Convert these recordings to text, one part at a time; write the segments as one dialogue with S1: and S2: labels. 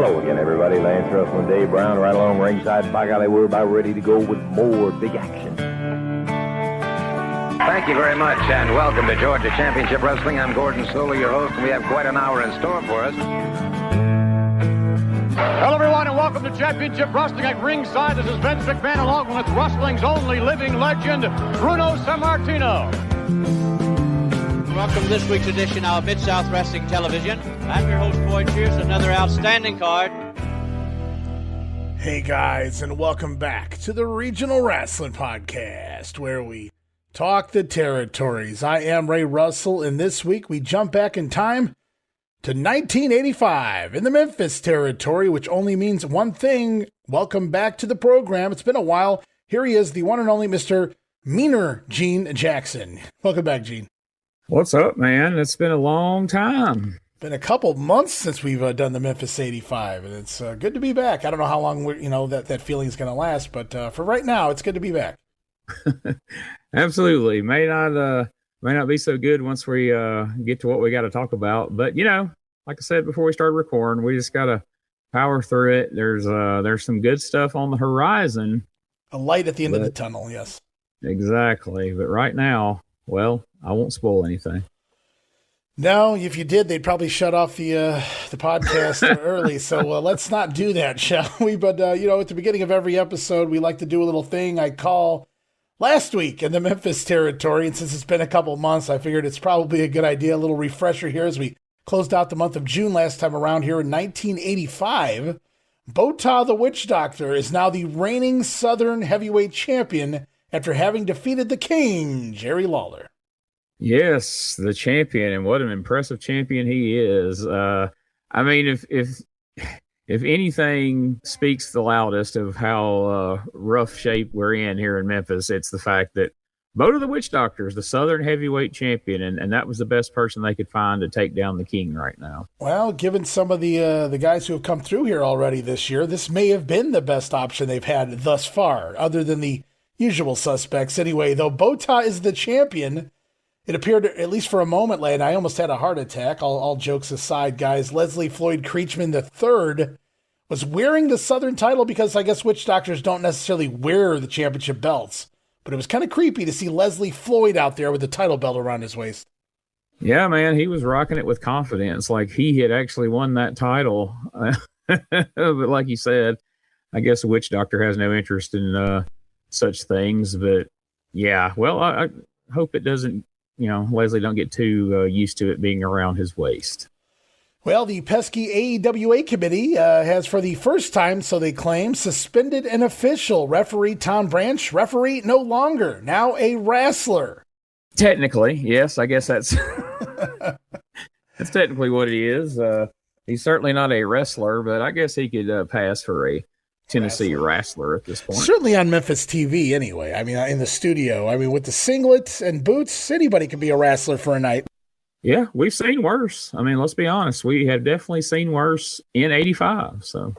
S1: Hello again, everybody. Lance Russell and Dave Brown right along ringside. By golly, we're about ready to go with more big action.
S2: Thank you very much, and welcome to Georgia Championship Wrestling. I'm Gordon Soler, your host, and we have quite an hour in store for us.
S3: Hello, everyone, and welcome to Championship Wrestling at ringside. This is Vince McMahon, along with wrestling's only living legend, Bruno Sammartino.
S4: Welcome to this week's edition of Mid-South Wrestling Television. I'm your host, Floyd Creatchman, another outstanding card.
S5: Hey, guys, and welcome back to the Regional Wrestling Podcast, where we talk the territories. I am Ray Russell, and this week we jump back in time to 1985 in the Memphis territory, which only means one thing. Welcome back to the program. It's been a while. Here he is, the one and only Mr. Meaner Gene Jackson. Welcome back, Gene.
S6: What's up, man? It's been a long time.
S5: Been a couple months since we've done the Memphis 85, and it's good to be back. I don't know how long that feeling is going to last, but for right now, it's good to be back.
S6: Absolutely. May not be so good once we get to what we got to talk about. But, like I said before we started recording, we just got to power through it. There's some good stuff on the horizon.
S5: A light at the end of the tunnel, yes.
S6: Exactly. But right now, well, I won't spoil anything.
S5: No, if you did, they'd probably shut off the podcast early. So let's not do that, shall we? But, at the beginning of every episode, we like to do a little thing I call Last Week in the Memphis territory. And since it's been a couple months, I figured it's probably a good idea. A little refresher here as we closed out the month of June last time around here in 1985. Bota the Witch Doctor is now the reigning Southern heavyweight champion after having defeated the King, Jerry Lawler.
S6: Yes, the champion, and what an impressive champion he is. If anything speaks the loudest of how rough shape we're in here in Memphis, it's the fact that Bota the Witch Doctor is the Southern heavyweight champion, and that was the best person they could find to take down the King right now. Well,
S5: given some of the guys who have come through here already this year, this may have been the best option they've had thus far, other than the usual suspects. Anyway, though Bota is the champion, it appeared, at least for a moment, and I almost had a heart attack. All jokes aside, guys, Leslie Floyd Creatchman III was wearing the Southern title because I guess witch doctors don't necessarily wear the championship belts. But it was kind of creepy to see Leslie Floyd out there with the title belt around his waist.
S6: Yeah, man, he was rocking it with confidence, like he had actually won that title. But like you said, I guess the witch doctor has no interest in such things. But yeah, well, I hope it doesn't, Leslie don't get too used to it being around his waist.
S5: Well, the pesky AEWA committee has, for the first time, so they claim, suspended an official. Referee Tom Branch, referee no longer, now a wrestler.
S6: Technically, yes, I guess that's that's technically what he is. He's certainly not a wrestler, but I guess he could pass for a Tennessee wrestler at this point.
S5: Certainly on Memphis TV anyway. I mean, in the studio. I mean, with the singlets and boots, anybody can be a wrestler for a night.
S6: Yeah, we've seen worse. I mean, let's be honest. We have definitely seen worse in 85. So,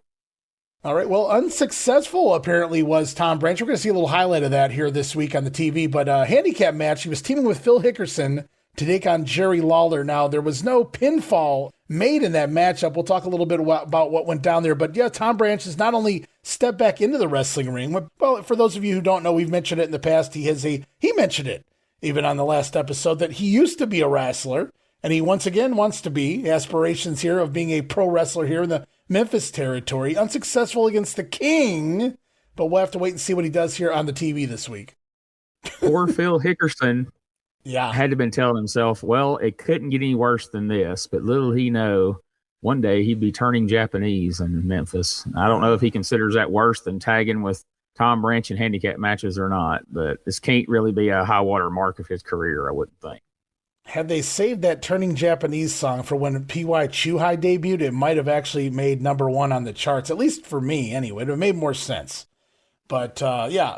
S5: all right. Well, unsuccessful apparently was Tom Branch. We're going to see a little highlight of that here this week on the TV. But handicap match, he was teaming with Phil Hickerson to take on Jerry Lawler. Now, there was no pinfall made in that matchup. We'll talk a little bit about what went down there. But yeah, Tom Branch has not only stepped back into the wrestling ring. Well, for those of you who don't know, we've mentioned it in the past. He mentioned it even on the last episode, that he used to be a wrestler, and he once again wants to be. Aspirations here of being a pro wrestler here in the Memphis territory. Unsuccessful against the King, but we'll have to wait and see what he does here on the TV this week.
S6: Poor Phil Hickerson
S5: had
S6: to have been telling himself, well, it couldn't get any worse than this, but little he know, one day he'd be turning Japanese in Memphis. I don't know if he considers that worse than tagging with Tom Branch in handicap matches or not, but this can't really be a high water mark of his career, I wouldn't think.
S5: Had they saved that Turning Japanese song for when P.Y. Chuhai debuted, it might have actually made #1 on the charts, at least for me anyway. It would have made more sense. But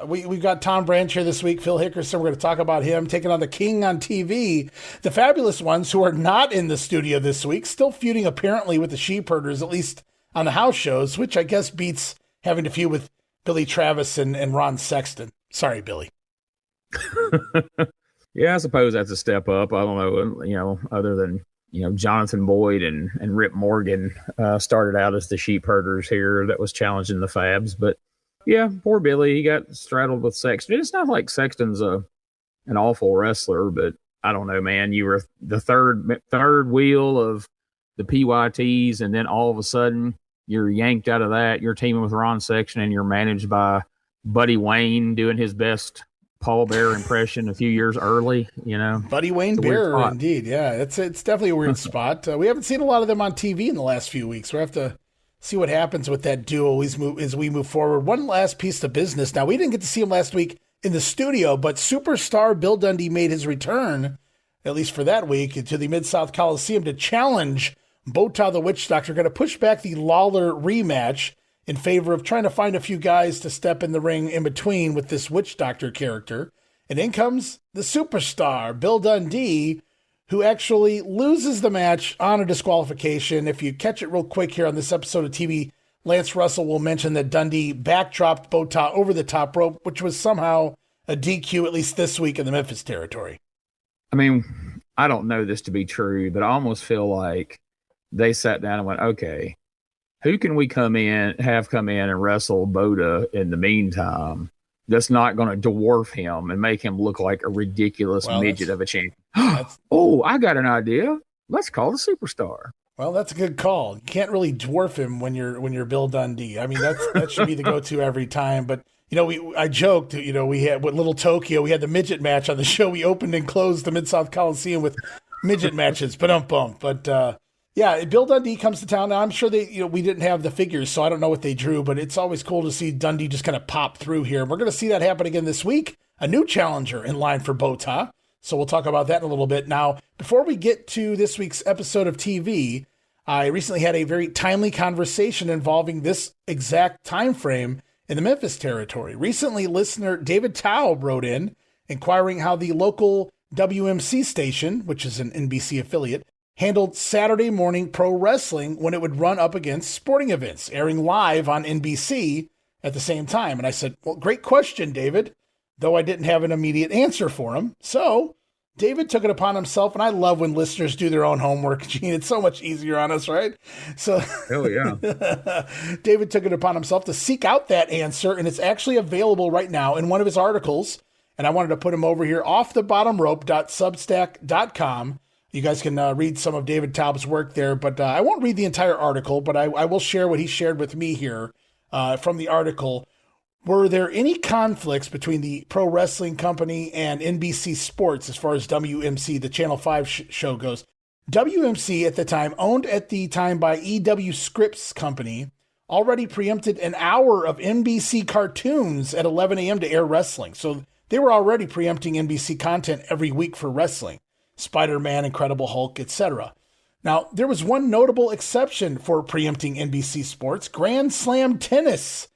S5: we've got Tom Branch here this week, Phil Hickerson. We're going to talk about him taking on the King on TV. The Fabulous Ones, who are not in the studio this week, still feuding apparently with the Sheepherders, at least on the house shows, which I guess beats having to feud with Billy Travis and Ron Sexton. Sorry, Billy.
S6: Yeah, I suppose that's a step up. I don't know, other than Jonathan Boyd and Rip Morgan started out as the sheep herders here that was challenging the Fabs. But yeah, poor Billy, he got straddled with Sexton. It's not like Sexton's an awful wrestler, but I don't know, man. You were the third wheel of the PYTs, and then all of a sudden you're yanked out of that. You're teaming with Ron Sexton, and you're managed by Buddy Wayne doing his best Paul Bearer impression a few years early.
S5: Buddy Wayne Bearer, indeed. Yeah, it's definitely a weird spot. We haven't seen a lot of them on TV in the last few weeks. We have to see what happens with that duo as we move forward. One last piece of business. Now, we didn't get to see him last week in the studio, but superstar Bill Dundee made his return, at least for that week, to the Mid-South Coliseum to challenge Bota the Witch Doctor. Going to push back the Lawler rematch in favor of trying to find a few guys to step in the ring in between with this Witch Doctor character. And in comes the superstar, Bill Dundee, who actually loses the match on a disqualification. If you catch it real quick here on this episode of TV, Lance Russell will mention that Dundee backdropped Bota over the top rope, which was somehow a DQ, at least this week in the Memphis territory.
S6: I mean, I don't know this to be true, but I almost feel like they sat down and went, okay, who can we come in and wrestle Bota in the meantime that's not going to dwarf him and make him look like a ridiculous midget of a champion? Oh, I got an idea. Let's call the superstar.
S5: Well, that's a good call. You can't really dwarf him when you're Bill Dundee. I mean, that should be the go-to every time. But I joked. We had with Little Tokyo. We had the midget match on the show. We opened and closed the Mid-South Coliseum with midget matches. But yeah, Bill Dundee comes to town. Now, I'm sure we didn't have the figures, so I don't know what they drew. But it's always cool to see Dundee just kind of pop through here. And we're going to see that happen again this week. A new challenger in line for Bota. So we'll talk about that in a little bit. Now, before we get to this week's episode of TV, I recently had a very timely conversation involving this exact time frame in the Memphis territory. Recently, listener David Taub wrote in inquiring how the local WMC station, which is an NBC affiliate, handled Saturday morning pro wrestling when it would run up against sporting events, airing live on NBC at the same time. And I said, well, great question, David, though I didn't have an immediate answer for him. So David took it upon himself, and I love when listeners do their own homework, Gene. It's so much easier on us, right? So,
S6: hell yeah.
S5: David took it upon himself to seek out that answer, and it's actually available right now in one of his articles. And I wanted to put him over here, offthebottomrope.substack.com. You guys can read some of David Taub's work there, but I won't read the entire article, but I will share what he shared with me here from the article. Were there any conflicts between the Pro Wrestling Company and NBC Sports as far as WMC, the Channel 5 show goes? WMC at the time, owned at the time by EW Scripps Company, already preempted an hour of NBC cartoons at 11 a.m. to air wrestling. So they were already preempting NBC content every week for wrestling. Spider-Man, Incredible Hulk, etc. Now, there was one notable exception for preempting NBC Sports, Grand Slam Tennis.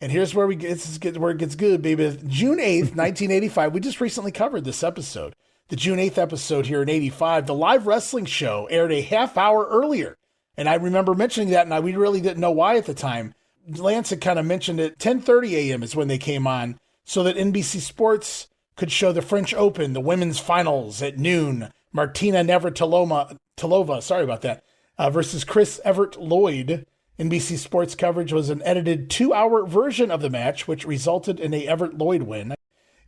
S5: And here's where it gets good, baby. June 8th, 1985. We just recently covered this episode. The June 8th episode here in 85. The live wrestling show aired a half hour earlier. And I remember mentioning that, and we really didn't know why at the time. Lance had kind of mentioned it. 10:30 a.m. is when they came on, so that NBC Sports could show the French Open, the women's finals at noon. Martina Navratilova, sorry about that, versus Chris Everett Lloyd. NBC Sports coverage was an edited 2-hour version of the match, which resulted in a Everett Lloyd win.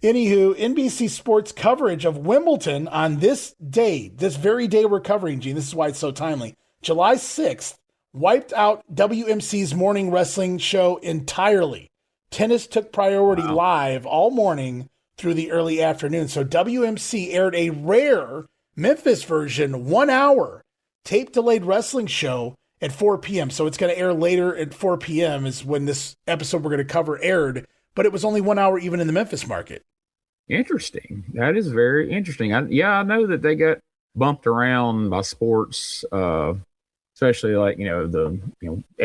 S5: Anywho, NBC Sports coverage of Wimbledon on this day, this very day we're covering, Gene, this is why it's so timely, July 6th, wiped out WMC's morning wrestling show entirely. Tennis took priority live all morning through the early afternoon. So WMC aired a rare Memphis version, 1 hour, tape-delayed wrestling show at 4 p.m. So it's going to air later at 4 p.m. is when this episode we're going to cover aired, but it was only 1 hour even in the Memphis market.
S6: Interesting. That is very interesting. I know that they got bumped around by sports, especially like, the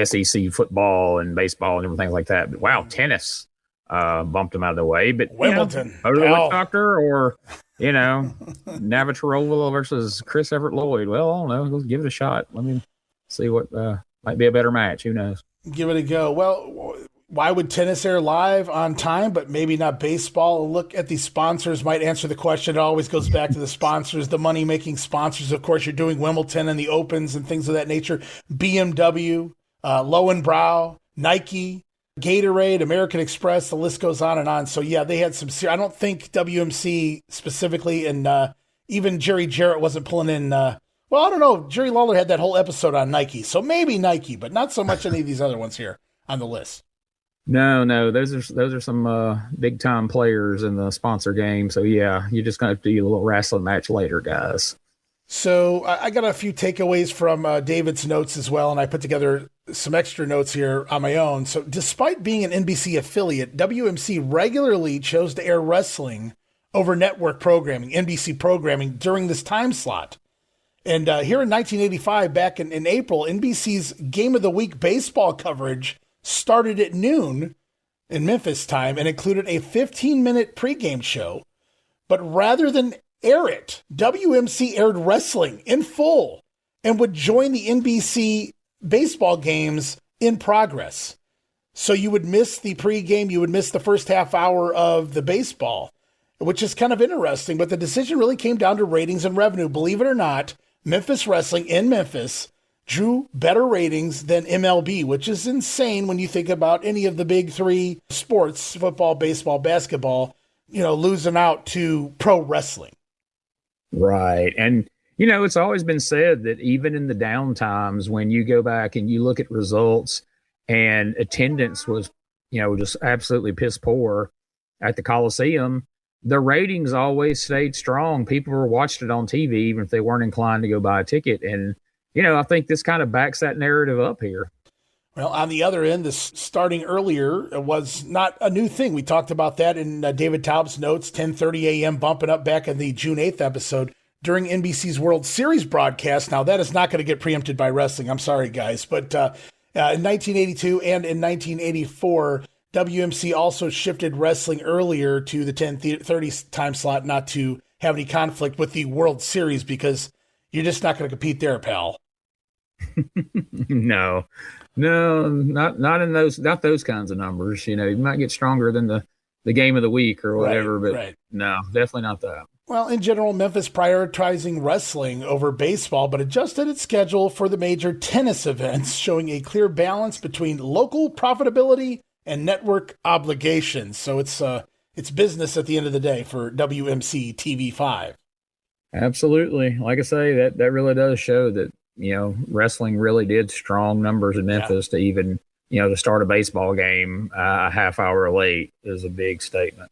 S6: SEC football and baseball and everything like that. But wow, tennis bumped them out of the way. But
S5: Wimbledon,
S6: the Witch Doctor or Navratilova versus Chris Everett Lloyd. Well, I don't know. Let's give it a shot. Let me see what might be a better match. Who knows?
S5: Give it a go. Well, Why would tennis air live on time, but maybe not baseball? A look at the sponsors might answer the question. It always goes back to the sponsors, the money-making sponsors. Of course, you're doing Wimbledon and the Opens and things of that nature. BMW, Lowenbrau, Nike, Gatorade, American Express, the list goes on and on. So, yeah, they had some I don't think WMC specifically, and even Jerry Jarrett wasn't pulling in. Well, I don't know. Jerry Lawler had that whole episode on Nike. So maybe Nike, but not so much any of these other ones here on the list.
S6: No, those are some big time players in the sponsor game. So yeah, you're just gonna have to do a little wrestling match later, guys.
S5: So I got a few takeaways from David's notes as well, and I put together some extra notes here on my own. So despite being an NBC affiliate, WMC regularly chose to air wrestling over network programming, NBC programming during this time slot. And here in 1985, back in April, NBC's Game of the Week baseball coverage started at noon in Memphis time and included a 15-minute pregame show. But rather than air it, WMC aired wrestling in full and would join the NBC baseball games in progress. So you would miss the pregame, you would miss the first half hour of the baseball, which is kind of interesting. But the decision really came down to ratings and revenue. Believe it or not, Memphis wrestling in Memphis drew better ratings than MLB, which is insane when you think about any of the big three sports, football, baseball, basketball, losing out to pro wrestling.
S6: Right. And, it's always been said that even in the down times, when you go back and you look at results and attendance was, just absolutely piss poor at the Coliseum, the ratings always stayed strong. People were watching it on TV, even if they weren't inclined to go buy a ticket. And, I think this kind of backs that narrative up here.
S5: Well, on the other end, this starting earlier was not a new thing. We talked about that in David Taub's notes, 10:30 a.m., bumping up back in the June 8th episode during NBC's World Series broadcast. Now, that is not going to get preempted by wrestling. I'm sorry, guys. But in 1982 and in 1984, WMC also shifted wrestling earlier to the 10:30 time slot, not to have any conflict with the World Series, because you're just not going to compete there, pal.
S6: No, not in those kinds of numbers. You might get stronger than the game of the week or whatever, but no, definitely not that.
S5: Well, in general, Memphis prioritizing wrestling over baseball, but adjusted its schedule for the major tennis events, showing a clear balance between local profitability and network obligations. So it's business at the end of the day for WMC TV5.
S6: Absolutely. Like I say, that really does show that, wrestling really did strong numbers in Memphis to even, to start a baseball game a half hour late is a big statement.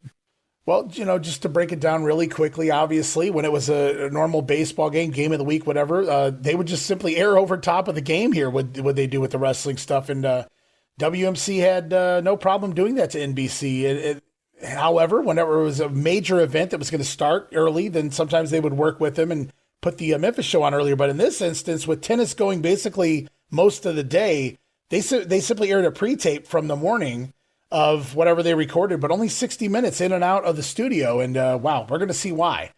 S5: Well, just to break it down really quickly, obviously, when it was a normal baseball game of the week, whatever, they would just simply air over top of the game here, what they do with the wrestling stuff. And WMC had no problem doing that to NBC. However, whenever it was a major event that was going to start early, then sometimes they would work with them and put the Memphis show on earlier. But in this instance, with tennis going basically most of the day, they simply aired a pre-tape from the morning of whatever they recorded, but only 60 minutes in and out of the studio. And wow, we're going to see why.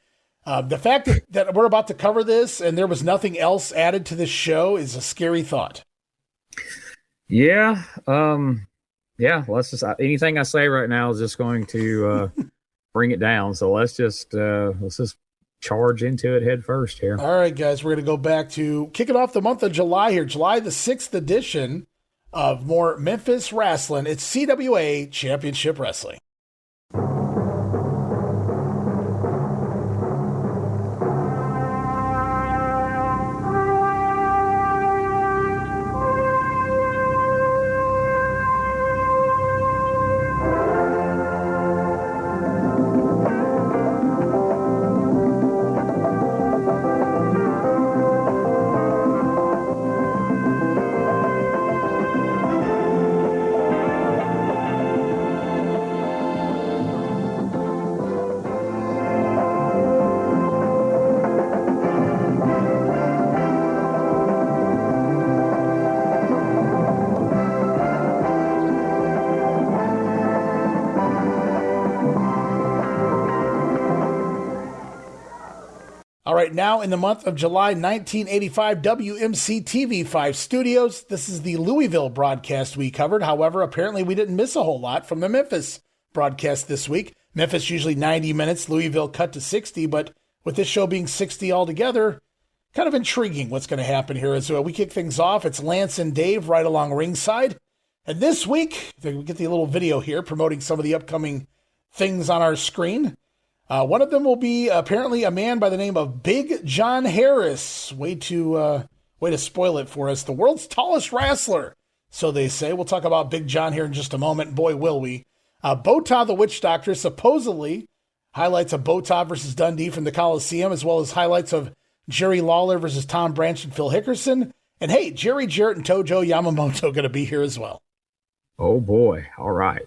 S5: The fact that we're about to cover this and there was nothing else added to this show is a scary thought.
S6: Yeah. Let's just, anything I say right now is just going to bring it down. So let's just charge into it head first here.
S5: All right, guys, we're going to go back to kicking off the month of July here, July the 6th edition of more Memphis Rasslin'. It's CWA Championship Wrestling. All right, now in the month of July 1985, WMC TV5 Studios. This is the Louisville broadcast we covered. However, apparently we didn't miss a whole lot from the Memphis broadcast this week. Memphis usually 90 minutes, Louisville cut to 60, but with this show being 60 altogether, kind of intriguing what's going to happen here. As we kick things off, it's Lance and Dave right along ringside. And this week, we get the little video here promoting some of the upcoming things on our screen. One of them will be apparently a man by the name of Big John Harris. Way to spoil it for us. The world's tallest wrestler, so they say. We'll talk about Big John here in just a moment. Boy, will we. Bota, the Witch Doctor, supposedly highlights of Bota versus Dundee from the Coliseum, as well as highlights of Jerry Lawler versus Tom Branch and Phil Hickerson. And hey, Jerry, Jarrett, and Tojo Yamamoto going to be here as well.
S6: Oh, boy. All right.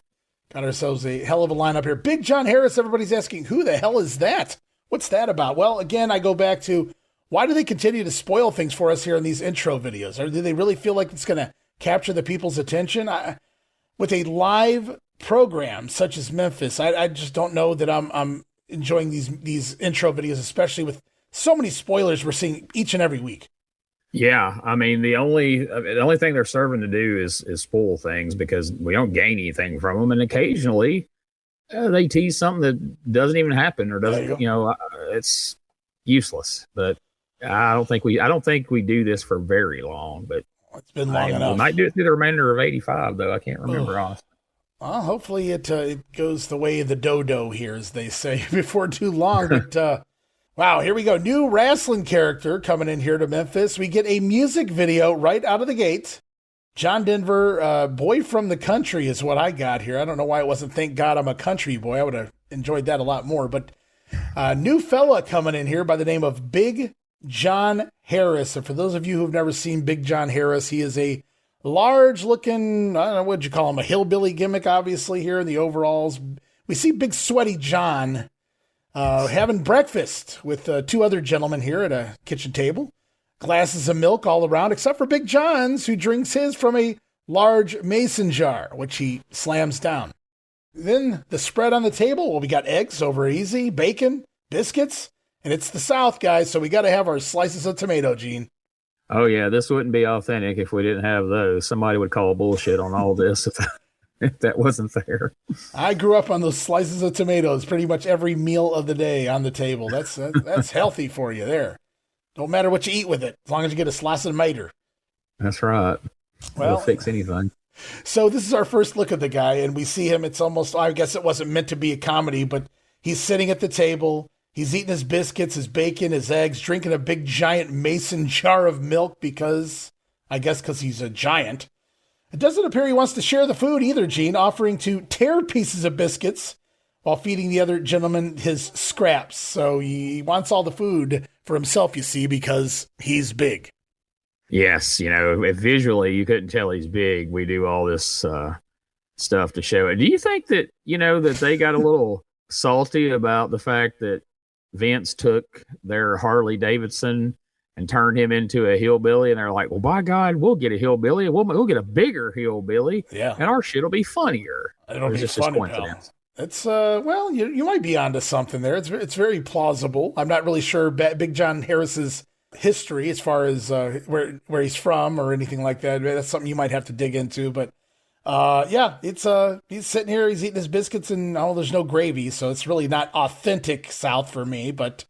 S5: Got ourselves a hell of a lineup here. Big John Harris, everybody's asking, who the hell is that? What's that about? Well, again, I go back to, why do they continue to spoil things for us here in these intro videos? Or do they really feel like it's going to capture the people's attention? With a live program such as Memphis, I just don't know that I'm enjoying these intro videos, especially with so many spoilers we're seeing each and every week.
S6: Yeah, I mean, the only thing they're serving to do is spoil things, because we don't gain anything from them, and occasionally they tease something that doesn't even happen or doesn't, it's useless. But I don't think we do this for very long. But
S5: it's been long enough.
S6: We might do it through the remainder of 85, though. I can't remember honestly.
S5: Well, hopefully it goes the way of the dodo here, as they say, before too long. But wow, here we go. New Rasslin character coming in here to Memphis. We get a music video right out of the gate. John Denver, Boy from the Country is what I got here. I don't know why it wasn't Thank God I'm a Country Boy. I would have enjoyed that a lot more. But new fella coming in here by the name of Big John Harris. And for those of you who've never seen Big John Harris, he is a large-looking, I don't know, what'd you call him, a hillbilly gimmick, obviously, here in the overalls. We see Big Sweaty John having breakfast with two other gentlemen here at a kitchen table. Glasses of milk all around, except for Big John's, who drinks his from a large mason jar, which he slams down. Then the spread on the table, well, we got eggs over easy, bacon, biscuits, and it's the South, guys, so we got to have our slices of tomato, Gene.
S6: Oh, yeah, this wouldn't be authentic if we didn't have those. Somebody would call bullshit on all this if that wasn't there.
S5: I grew up on those slices of tomatoes pretty much every meal of the day on the table. That's healthy for you there. Don't matter what you eat with it, as long as you get a slice of tomato.
S6: That's right.
S5: Well,
S6: it'll fix anything.
S5: So this is our first look at the guy, and we see him. It's almost, I guess it wasn't meant to be a comedy, but he's sitting at the table. He's eating his biscuits, his bacon, his eggs, drinking a big giant mason jar of milk because he's a giant. It doesn't appear he wants to share the food either, Gene, offering to tear pieces of biscuits while feeding the other gentleman his scraps. So he wants all the food for himself, you see, because he's big.
S6: Yes, if visually you couldn't tell he's big, we do all this stuff to show it. Do you think that, that they got a little salty about the fact that Vince took their Harley Davidson and turned him into a hillbilly, and they're like, well, by God, we'll get a hillbilly. We'll get a bigger hillbilly, and our shit will be funnier.
S5: It'll be just funny, coincidence. It's, well, you might be onto something there. It's very plausible. I'm not really sure Big John Harris's history as far as where he's from or anything like that. That's something you might have to dig into. But it's he's sitting here, he's eating his biscuits, and there's no gravy, so it's really not authentic South for me. But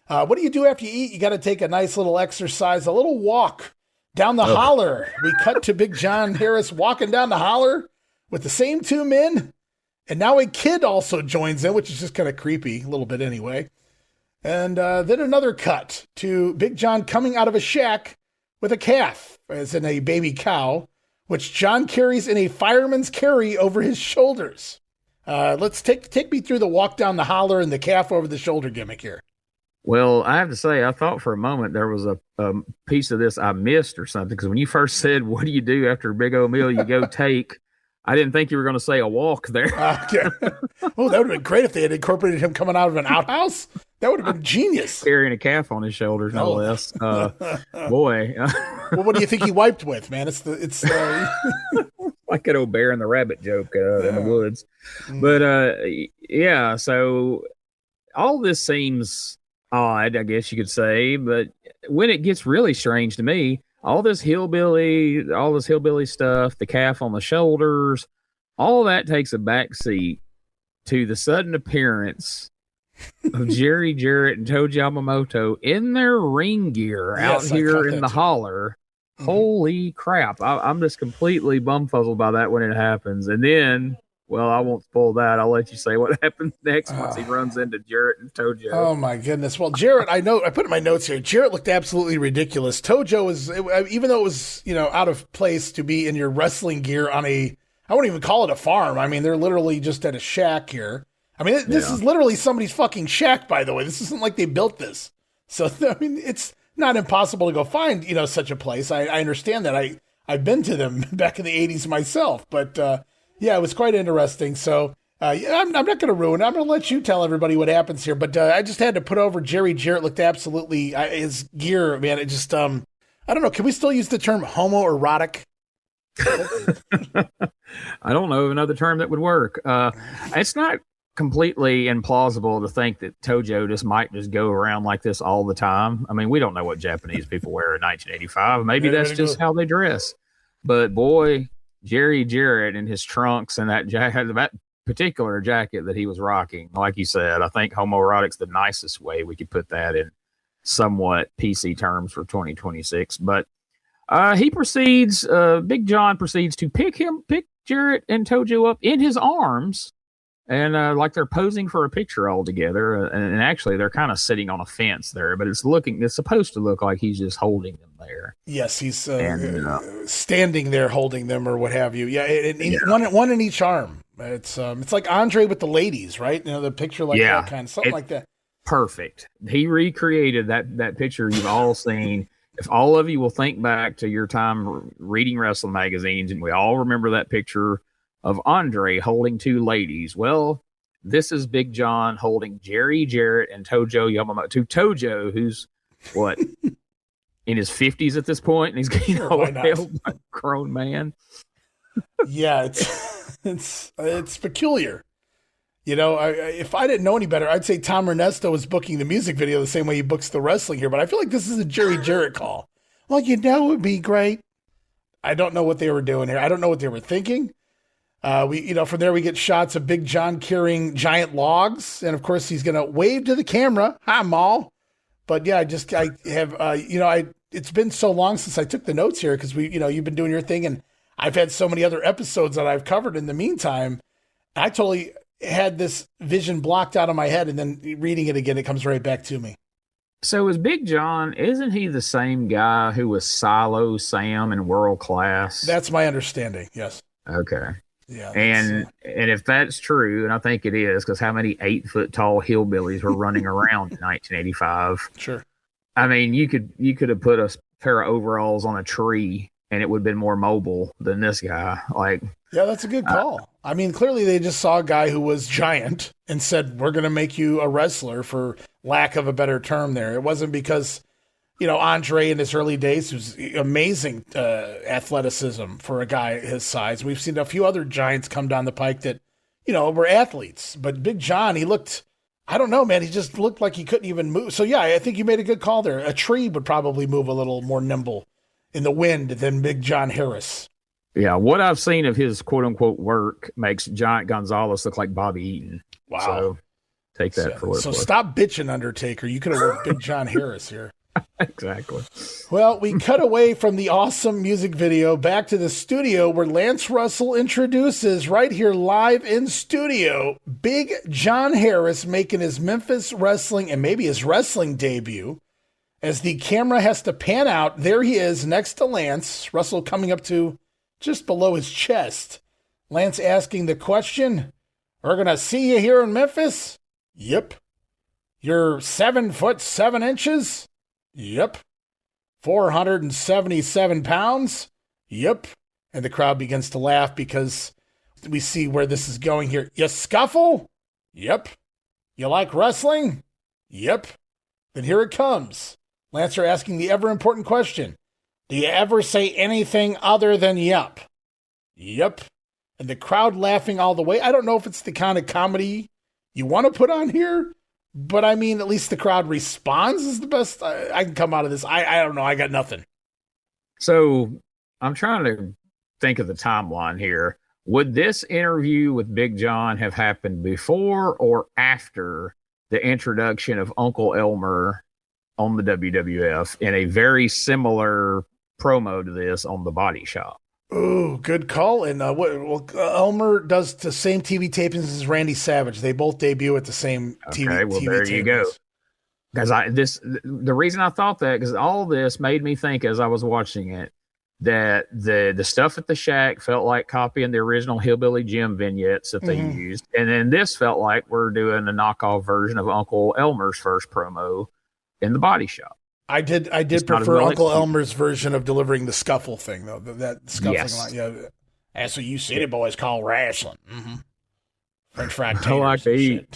S5: what do you do after you eat? You got to take a nice little exercise, a little walk down the holler. We cut to Big John Harris walking down the holler with the same two men, and now a kid also joins in, which is just kind of creepy, a little bit anyway. And then another cut to Big John coming out of a shack with a calf, as in a baby cow, which John carries in a fireman's carry over his shoulders. Let's take me through the walk down the holler and the calf over the shoulder gimmick here.
S6: Well, I have to say, I thought for a moment there was a piece of this I missed or something, because when you first said, what do you do after a big old meal? You go take. I didn't think you were going to say a walk there.
S5: Okay. Oh, that would have been great if they had incorporated him coming out of an outhouse. That would have been genius.
S6: Carrying a calf on his shoulders, no less. Boy.
S5: Well, what do you think he wiped with, man? It's
S6: like an old bear and the rabbit joke in the woods. But, so all this seems odd, I guess you could say. But when it gets really strange to me, all this hillbilly stuff, the calf on the shoulders, all that takes a backseat to the sudden appearance of Jerry Jarrett and Tojo Yamamoto in their ring gear out here in the holler. Mm-hmm. Holy crap. I'm just completely bumfuzzled by that when it happens. And then, well, I won't spoil that. I'll let you say what happens next once he runs into Jarrett and Tojo.
S5: Oh, my goodness. Well, Jarrett, I put in my notes here, Jarrett looked absolutely ridiculous. Tojo was, even though it was, out of place to be in your wrestling gear on I wouldn't even call it a farm. I mean, they're literally just at a shack here. I mean, this is literally somebody's fucking shack, by the way. This isn't like they built this. So, I mean, it's not impossible to go find, such a place. I understand that. I've been to them back in the 80s myself. But, it was quite interesting. So, I'm not going to ruin it. I'm going to let you tell everybody what happens here. But I just had to put over Jerry Jarrett looked absolutely, his gear, man, it just, I don't know. Can we still use the term homoerotic?
S6: I don't know of another term that would work. It's not completely implausible to think that Tojo might just go around like this all the time. I mean, we don't know what Japanese people wear in 1985. Maybe that's just how they dress. But boy, Jerry Jarrett in his trunks and that particular jacket that he was rocking, like you said, I think homoerotic's the nicest way we could put that in somewhat PC terms for 2026. But Big John proceeds to pick Jarrett and Tojo up in his arms, and like they're posing for a picture all together. And actually, they're kind of sitting on a fence there, but it's supposed to look like he's just holding them there.
S5: Yes, he's standing there holding them or what have you. Yeah, one in each arm. It's like Andre with the ladies, right? The picture like that kind of something like that.
S6: Perfect. He recreated that picture you've all seen. If all of you will think back to your time reading wrestling magazines, and we all remember that picture of Andre holding two ladies, well, this is Big John holding Jerry Jarrett and Tojo Yamamoto. Tojo, who's what, in his 50s at this point, and he's getting held by a grown man.
S5: Yeah, it's peculiar. If I didn't know any better, I'd say Tom Ernesto was booking the music video the same way he books the wrestling here, but I feel like this is a Jerry Jarrett call. Well, it would be great. I don't know what they were doing here. I don't know what they were thinking. From there we get shots of Big John carrying giant logs, and of course he's going to wave to the camera. Hi, Maul. But yeah, it's been so long since I took the notes here because you've been doing your thing, and I've had so many other episodes that I've covered in the meantime. I totally had this vision blocked out of my head, and then reading it again, it comes right back to me.
S6: So is Big John, isn't he the same guy who was Silo Sam in World Class?
S5: That's my understanding, yes.
S6: Okay.
S5: Yeah.
S6: And if that's true, and I think it is, because how many 8-foot tall hillbillies were running around in 1985?
S5: Sure.
S6: I mean, you could have put a pair of overalls on a tree and it would have been more mobile than this guy.
S5: Yeah, that's a good call. I mean, clearly they just saw a guy who was giant and said, we're going to make you a wrestler, for lack of a better term there. It wasn't because, Andre in his early days was amazing athleticism for a guy his size. We've seen a few other giants come down the pike that, were athletes. But Big John, he looked, I don't know, man, he just looked like he couldn't even move. So, yeah, I think you made a good call there. A tree would probably move a little more nimble in the wind than Big John Harris.
S6: Yeah, what I've seen of his quote-unquote work makes Giant Gonzalez look like Bobby Eaton.
S5: Wow.
S6: So take that for what it's worth.
S5: So stop bitching, Undertaker. You could have worked Big John Harris here.
S6: Exactly.
S5: Well, we cut away from the awesome music video back to the studio where Lance Russell introduces right here live in studio Big John Harris making his Memphis wrestling and maybe his wrestling debut. As the camera has to pan out, there he is next to Lance. Russell coming up to just below his chest. Lance asking the question, we're going to see you here in Memphis? Yep. You're 7'7"? Yep. 477 pounds? Yep. And the crowd begins to laugh because we see where this is going here. You scuffle? Yep. You like wrestling? Yep. Then here it comes. Lancer asking the ever-important question. Do you ever say anything other than yep? Yep. And the crowd laughing all the way. I don't know if it's the kind of comedy you want to put on here, But I mean, at least the crowd responds is the best I can come out of this. I don't know. I got nothing.
S6: So I'm trying to think of the timeline here. Would this interview with Big John have happened before or after the introduction of Uncle Elmer on the WWF in a very similar promo to this on the Body Shop?
S5: Ooh, good call. And Elmer does the same TV tapings as Randy Savage. They both debut at the same TV.
S6: Okay, well,
S5: TV
S6: there
S5: tapings.
S6: you go. Because the reason I thought that, because all this made me think as I was watching it, that the stuff at the shack felt like copying the original Hillbilly Jim vignettes that they used. And then this felt like we're doing a knockoff version of Uncle Elmer's first promo in the Body Shop.
S5: I did prefer Uncle Elmer's version of delivering the scuffle thing, though. That scuffling line. Yeah. That's what you city boys call wrestling. Mm-hmm. French fried taters.
S6: I like to eat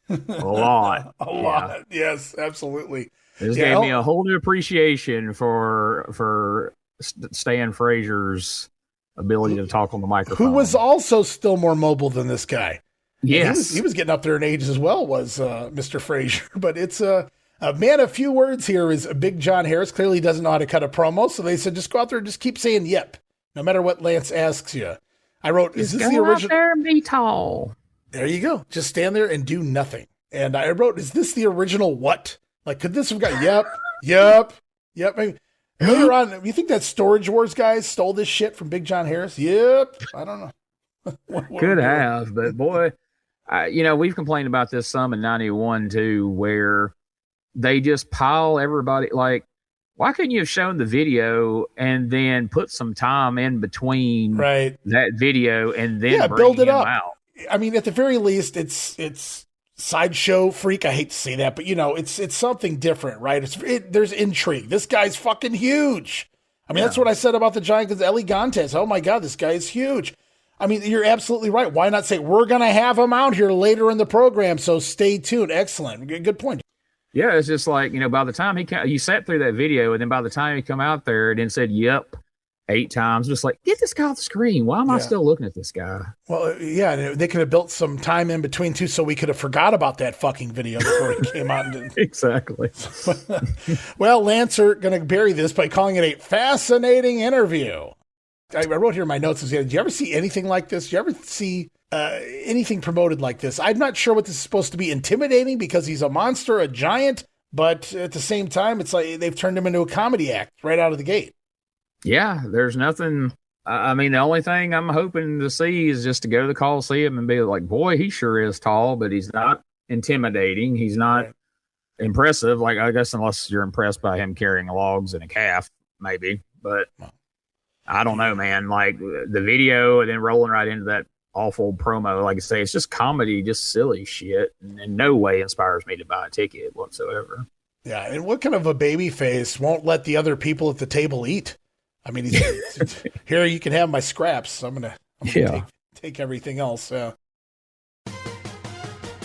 S6: a lot.
S5: A lot. Yes, absolutely.
S6: This gave me a whole new appreciation for Stan Fraser's ability to talk on the microphone.
S5: Who was also still more mobile than this guy.
S6: Yes.
S5: He was getting up there in age as well, was Mr. Fraser. But it's a man of few words here is Big John Harris. Clearly doesn't know how to cut a promo, so they said just go out there and just keep saying yep, no matter what Lance asks you. I wrote, is this the original?
S6: Out there and be tall.
S5: There you go. Just stand there and do nothing. And I wrote, is this the original what? Like, could this have got yep. I mean, later on, you think that Storage Wars guys stole this shit from Big John Harris? Yep. I don't know.
S6: Could have, but boy, we've complained about this some in 91 too, where they just pile everybody. Like, why couldn't you have shown the video and then put some time in between that video and then
S5: build it
S6: him
S5: up?
S6: Out?
S5: I mean, at the very least, it's sideshow freak. I hate to say that, but it's something different, right? There's intrigue. This guy's fucking huge. I mean, that's what I said about the Giant Elegantes. Oh my God, this guy is huge. I mean, you're absolutely right. Why not say we're going to have him out here later in the program? So stay tuned. Excellent. Good point.
S6: Yeah, it's just like, by the time you sat through that video, and then by the time he come out there and then said, yep, 8 times, just like, get this guy off the screen. Why am I still looking at this guy?
S5: Well, yeah, they could have built some time in between too, so we could have forgot about that fucking video before it came out.
S6: Exactly.
S5: Well, Lance are going to bury this by calling it a fascinating interview. I wrote here in my notes, did you ever see anything like this? Did you ever see anything promoted like this? I'm not sure what this is supposed to be. Intimidating because he's a monster, a giant, but at the same time, it's like they've turned him into a comedy act right out of the gate. Yeah,
S6: there's nothing. I mean, the only thing I'm hoping to see is just to go to the Coliseum and be like, boy, he sure is tall, but he's not intimidating. He's not impressive. Like, I guess unless you're impressed by him carrying logs and a calf, maybe. But I don't know, man. Like, the video and then rolling right into that awful promo, like I say, it's just comedy, just silly shit. And in no way inspires me to buy a ticket whatsoever.
S5: Yeah, and what kind of a baby face won't let the other people at the table eat? I mean, here you can have my scraps. I'm gonna take everything else.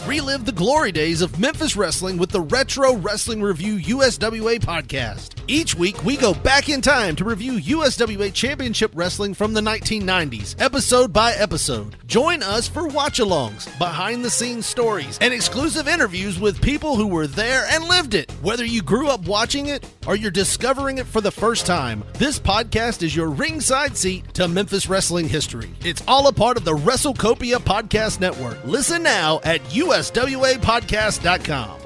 S7: Relive the glory days of Memphis wrestling with the Retro Wrestling Review USWA podcast. Each week, we go back in time to review USWA Championship Wrestling from the 1990s, episode by episode. Join us for watch-alongs, behind-the-scenes stories, and exclusive interviews with people who were there and lived it. Whether you grew up watching it or you're discovering it for the first time, this podcast is your ringside seat to Memphis wrestling history. It's all a part of the WrestleCopia Podcast Network. Listen now at USWApodcast.com.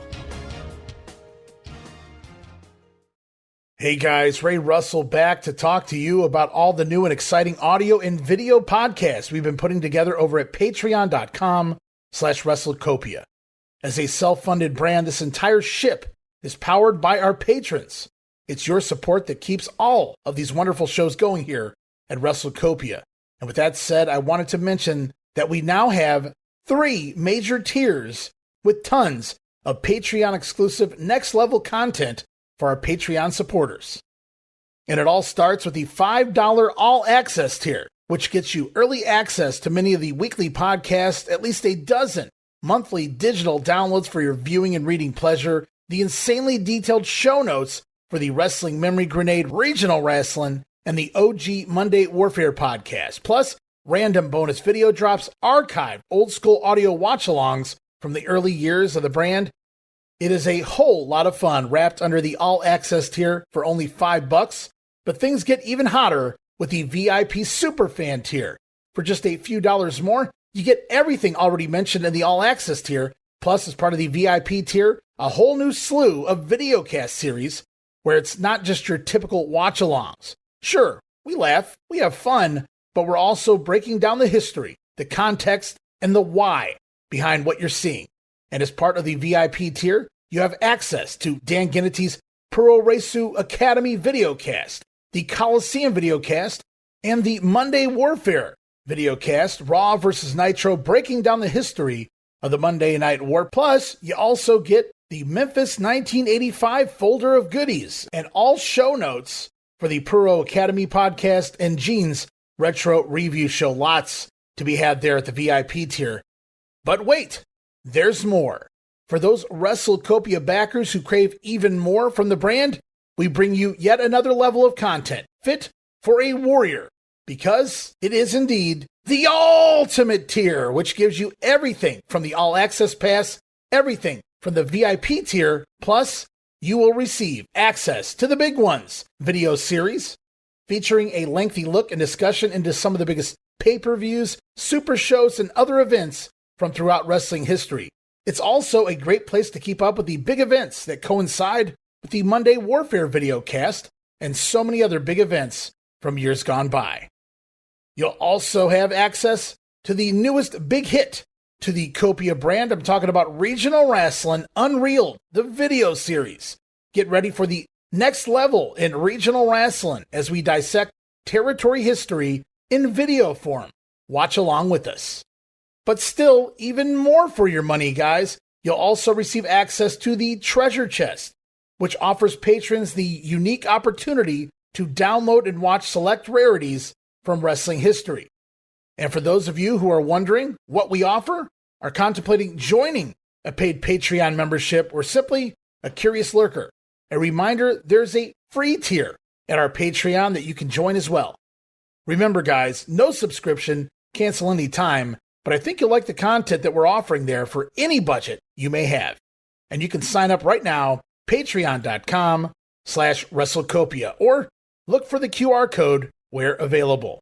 S5: Hey guys, Ray Russell back to talk to you about all the new and exciting audio and video podcasts we've been putting together over at patreon.com/WrestleCopia. As a self-funded brand, this entire ship is powered by our patrons. It's your support that keeps all of these wonderful shows going here at WrestleCopia. And with that said, I wanted to mention that we now have 3 major tiers with tons of Patreon-exclusive next-level content for our Patreon supporters. And it all starts with the $5 all-access tier, which gets you early access to many of the weekly podcasts, at least a dozen monthly digital downloads for your viewing and reading pleasure, the insanely detailed show notes for the Wrestling Memory Grenade Regional Wrestling, and the OG Monday Warfare podcast, plus random bonus video drops, archived old-school audio watch-alongs from the early years of the brand, It is a whole lot of fun wrapped under the All Access tier for only $5, but things get even hotter with the VIP Superfan tier. For just a few dollars more, you get everything already mentioned in the All Access tier, plus as part of the VIP tier, a whole new slew of videocast series where it's not just your typical watch-alongs. Sure, we laugh, we have fun, but we're also breaking down the history, the context, and the why behind what you're seeing. And as part of the VIP tier, you have access to Dan Ginnety's Puro Resu Academy videocast, the Coliseum videocast, and the Monday Warfare videocast, Raw vs. Nitro, breaking down the history of the Monday Night War. Plus, you also get the Memphis 1985 folder of goodies and all show notes for the Puro Academy podcast and Gene's retro review show. Lots to be had there at the VIP tier. But wait, there's more. For those WrestleCopia backers who crave even more from the brand, we bring you yet another level of content fit for a warrior, because it is indeed the ultimate tier, which gives you everything from the All Access Pass, everything from the VIP tier, plus you will receive access to the big ones, video series featuring a lengthy look and discussion into some of the biggest pay-per-views, super shows, and other events from throughout wrestling history. It's also a great place to keep up with the big events that coincide with the Monday Warfare videocast and so many other big events from years gone by. You'll also have access to the newest big hit to the Copia brand. I'm talking about Regional Rasslin Unreal, the video series. Get ready for the next level in Regional Rasslin as we dissect territory history in video form. Watch along with us. But still, even more for your money, guys. You'll also receive access to the Treasure Chest, which offers patrons the unique opportunity to download and watch select rarities from wrestling history. And for those of you who are wondering what we offer, are contemplating joining a paid Patreon membership, or simply a curious lurker, a reminder there's a free tier at our Patreon that you can join as well. Remember, guys, no subscription, cancel any time, but I think you'll like the content that we're offering there for any budget you may have. And you can sign up right now, patreon.com/WrestleCopia, or look for the QR code where available.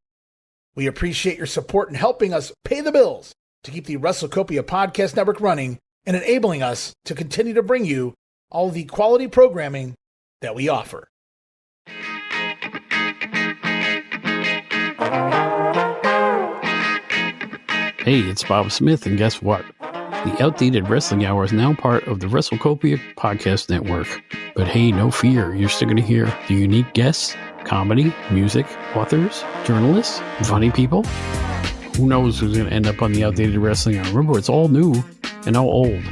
S5: We appreciate your support in helping us pay the bills to keep the WrestleCopia podcast network running and enabling us to continue to bring you all the quality programming that we offer.
S8: Hey, it's Bob Smith, and guess what? The Outdated Wrestling Hour is now part of the WrestleCopia Podcast Network. But hey, no fear, you're still going to hear the unique guests, comedy, music, authors, journalists, funny people. Who knows who's going to end up on the Outdated Wrestling Hour? Remember, it's all new and all old.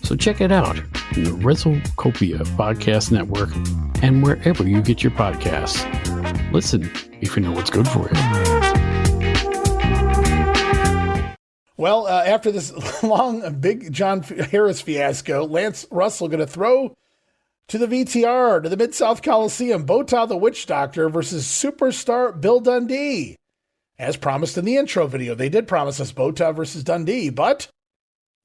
S8: So check it out in the WrestleCopia Podcast Network and wherever you get your podcasts. Listen if you know what's good for you.
S5: Well, after this long, big John Harris fiasco, Lance Russell going to throw to the VTR, to the Mid-South Coliseum, Bota the Witch Doctor versus superstar Bill Dundee. As promised in the intro video, they did promise us Bota versus Dundee, but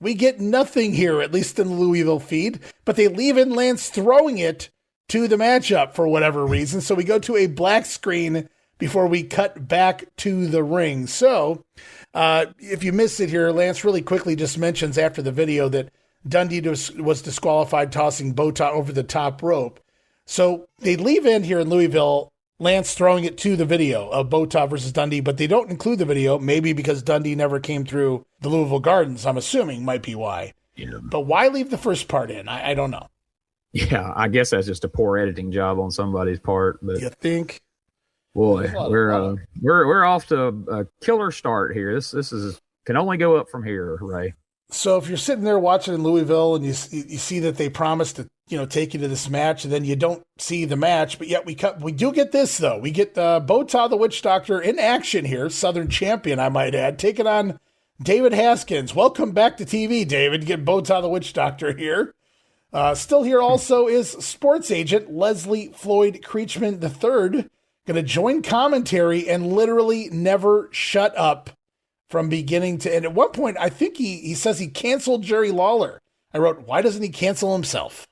S5: we get nothing here, at least in the Louisville feed. But they leave in Lance throwing it to the matchup for whatever reason, so we go to a black screen before we cut back to the ring. So, if you missed it here, Lance really quickly just mentions after the video that Dundee was disqualified tossing Bota over the top rope. So they leave in here in Louisville, Lance throwing it to the video of Bota versus Dundee, but they don't include the video, maybe because Dundee never came through the Louisville Gardens, I'm assuming might be why. Yeah. But why leave the first part in? I don't know.
S6: Yeah, I guess that's just a poor editing job on somebody's part. But
S5: you think?
S6: Boy, we're off to a killer start here. This is can only go up from here, Ray.
S5: So if you're sitting there watching in Louisville and you see that they promised to take you to this match, and then you don't see the match, but yet we do get this though. We get Bota the Witch Doctor in action here, Southern champion I might add, taking on David Haskins. Welcome back to TV, David. Get Bota the Witch Doctor here. Still here also is sports agent Leslie Floyd Creatchman III. Going to join commentary and literally never shut up from beginning to end. At one point, I think he says he canceled Jerry Lawler. I wrote, why doesn't he cancel himself?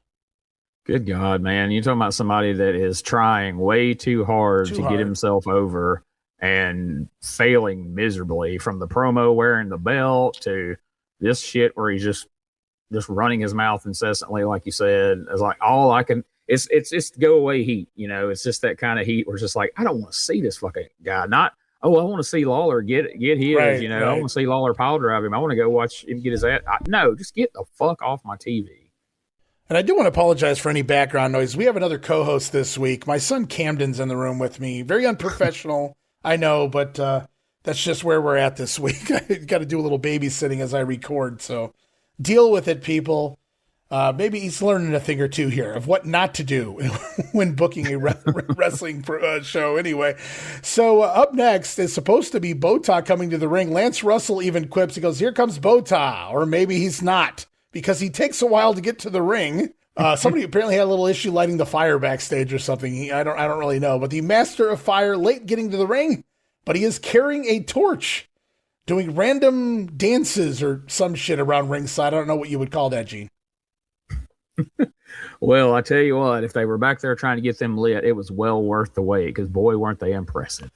S6: Good God, man. You're talking about somebody that is trying way too hard to get himself over and failing miserably, from the promo wearing the belt to this shit where he's just running his mouth incessantly, like you said. It's like all I can. It's just go away heat, you know. It's just that kind of heat where it's just like, I don't want to see this fucking guy. Not, I want to see Lawler get his,
S5: right,
S6: you know.
S5: Right.
S6: I want to see Lawler pile drive him. I want to go watch him get his ass. No, just get the fuck off my TV.
S5: And I do want to apologize for any background noise. We have another co-host this week. My son Camden's in the room with me. Very unprofessional, I know, but that's just where we're at this week. I got to do a little babysitting as I record, so deal with it, people. Maybe he's learning a thing or two here of what not to do when booking a wrestling show anyway. So up next is supposed to be Bota coming to the ring. Lance Russell even quips. He goes, here comes Bota, or maybe he's not, because he takes a while to get to the ring. Somebody apparently had a little issue lighting the fire backstage or something. I don't really know. But the Master of Fire late getting to the ring, but he is carrying a torch, doing random dances or some shit around ringside. I don't know what you would call that, Gene.
S6: Well, I tell you what, if they were back there trying to get them lit, it was well worth the wait, because boy, weren't they impressive.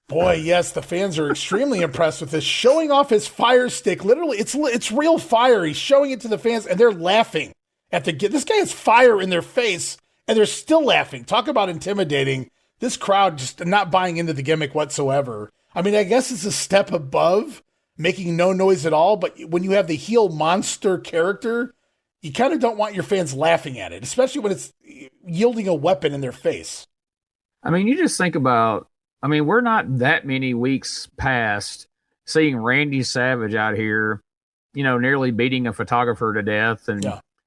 S5: Boy, yes, the fans are extremely impressed with this. Showing off his fire stick. Literally, it's real fire. He's showing it to the fans, and they're laughing at this guy has fire in their face, and they're still laughing. Talk about intimidating. This crowd just not buying into the gimmick whatsoever. I mean, I guess it's a step above making no noise at all, but when you have the heel monster character, you kind of don't want your fans laughing at it, especially when it's yielding a weapon in their face.
S6: I mean, you just think about, I mean, we're not that many weeks past seeing Randy Savage out here, you know, nearly beating a photographer to death and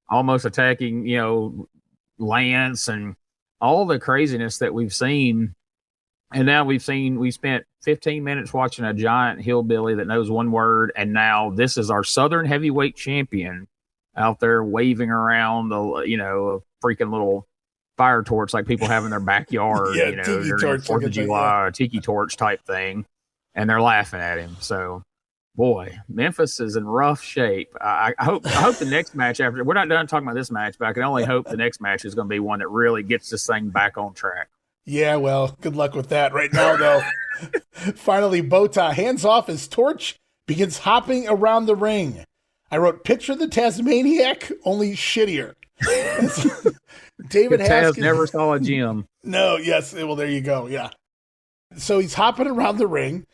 S6: almost attacking, you know, Lance and all the craziness that we've seen. And now we spent 15 minutes watching a giant hillbilly that knows one word. And now this is our Southern heavyweight champion out there waving around a freaking little fire torch like people have in their backyard, you know, during 4th of July, a tiki torch type thing, and they're laughing at him. So, boy, Memphis is in rough shape. I hope the next match after, we're not done talking about this match, but I can only hope the next match is going to be one that really gets this thing back on track.
S5: Yeah, well, good luck with that. Right now, though, finally, Bota hands off his torch, begins hopping around the ring. I wrote, picture the Tasmaniac, only shittier. David Haskins
S6: never saw a gym.
S5: No, yes. Well, there you go. Yeah. So he's hopping around the ring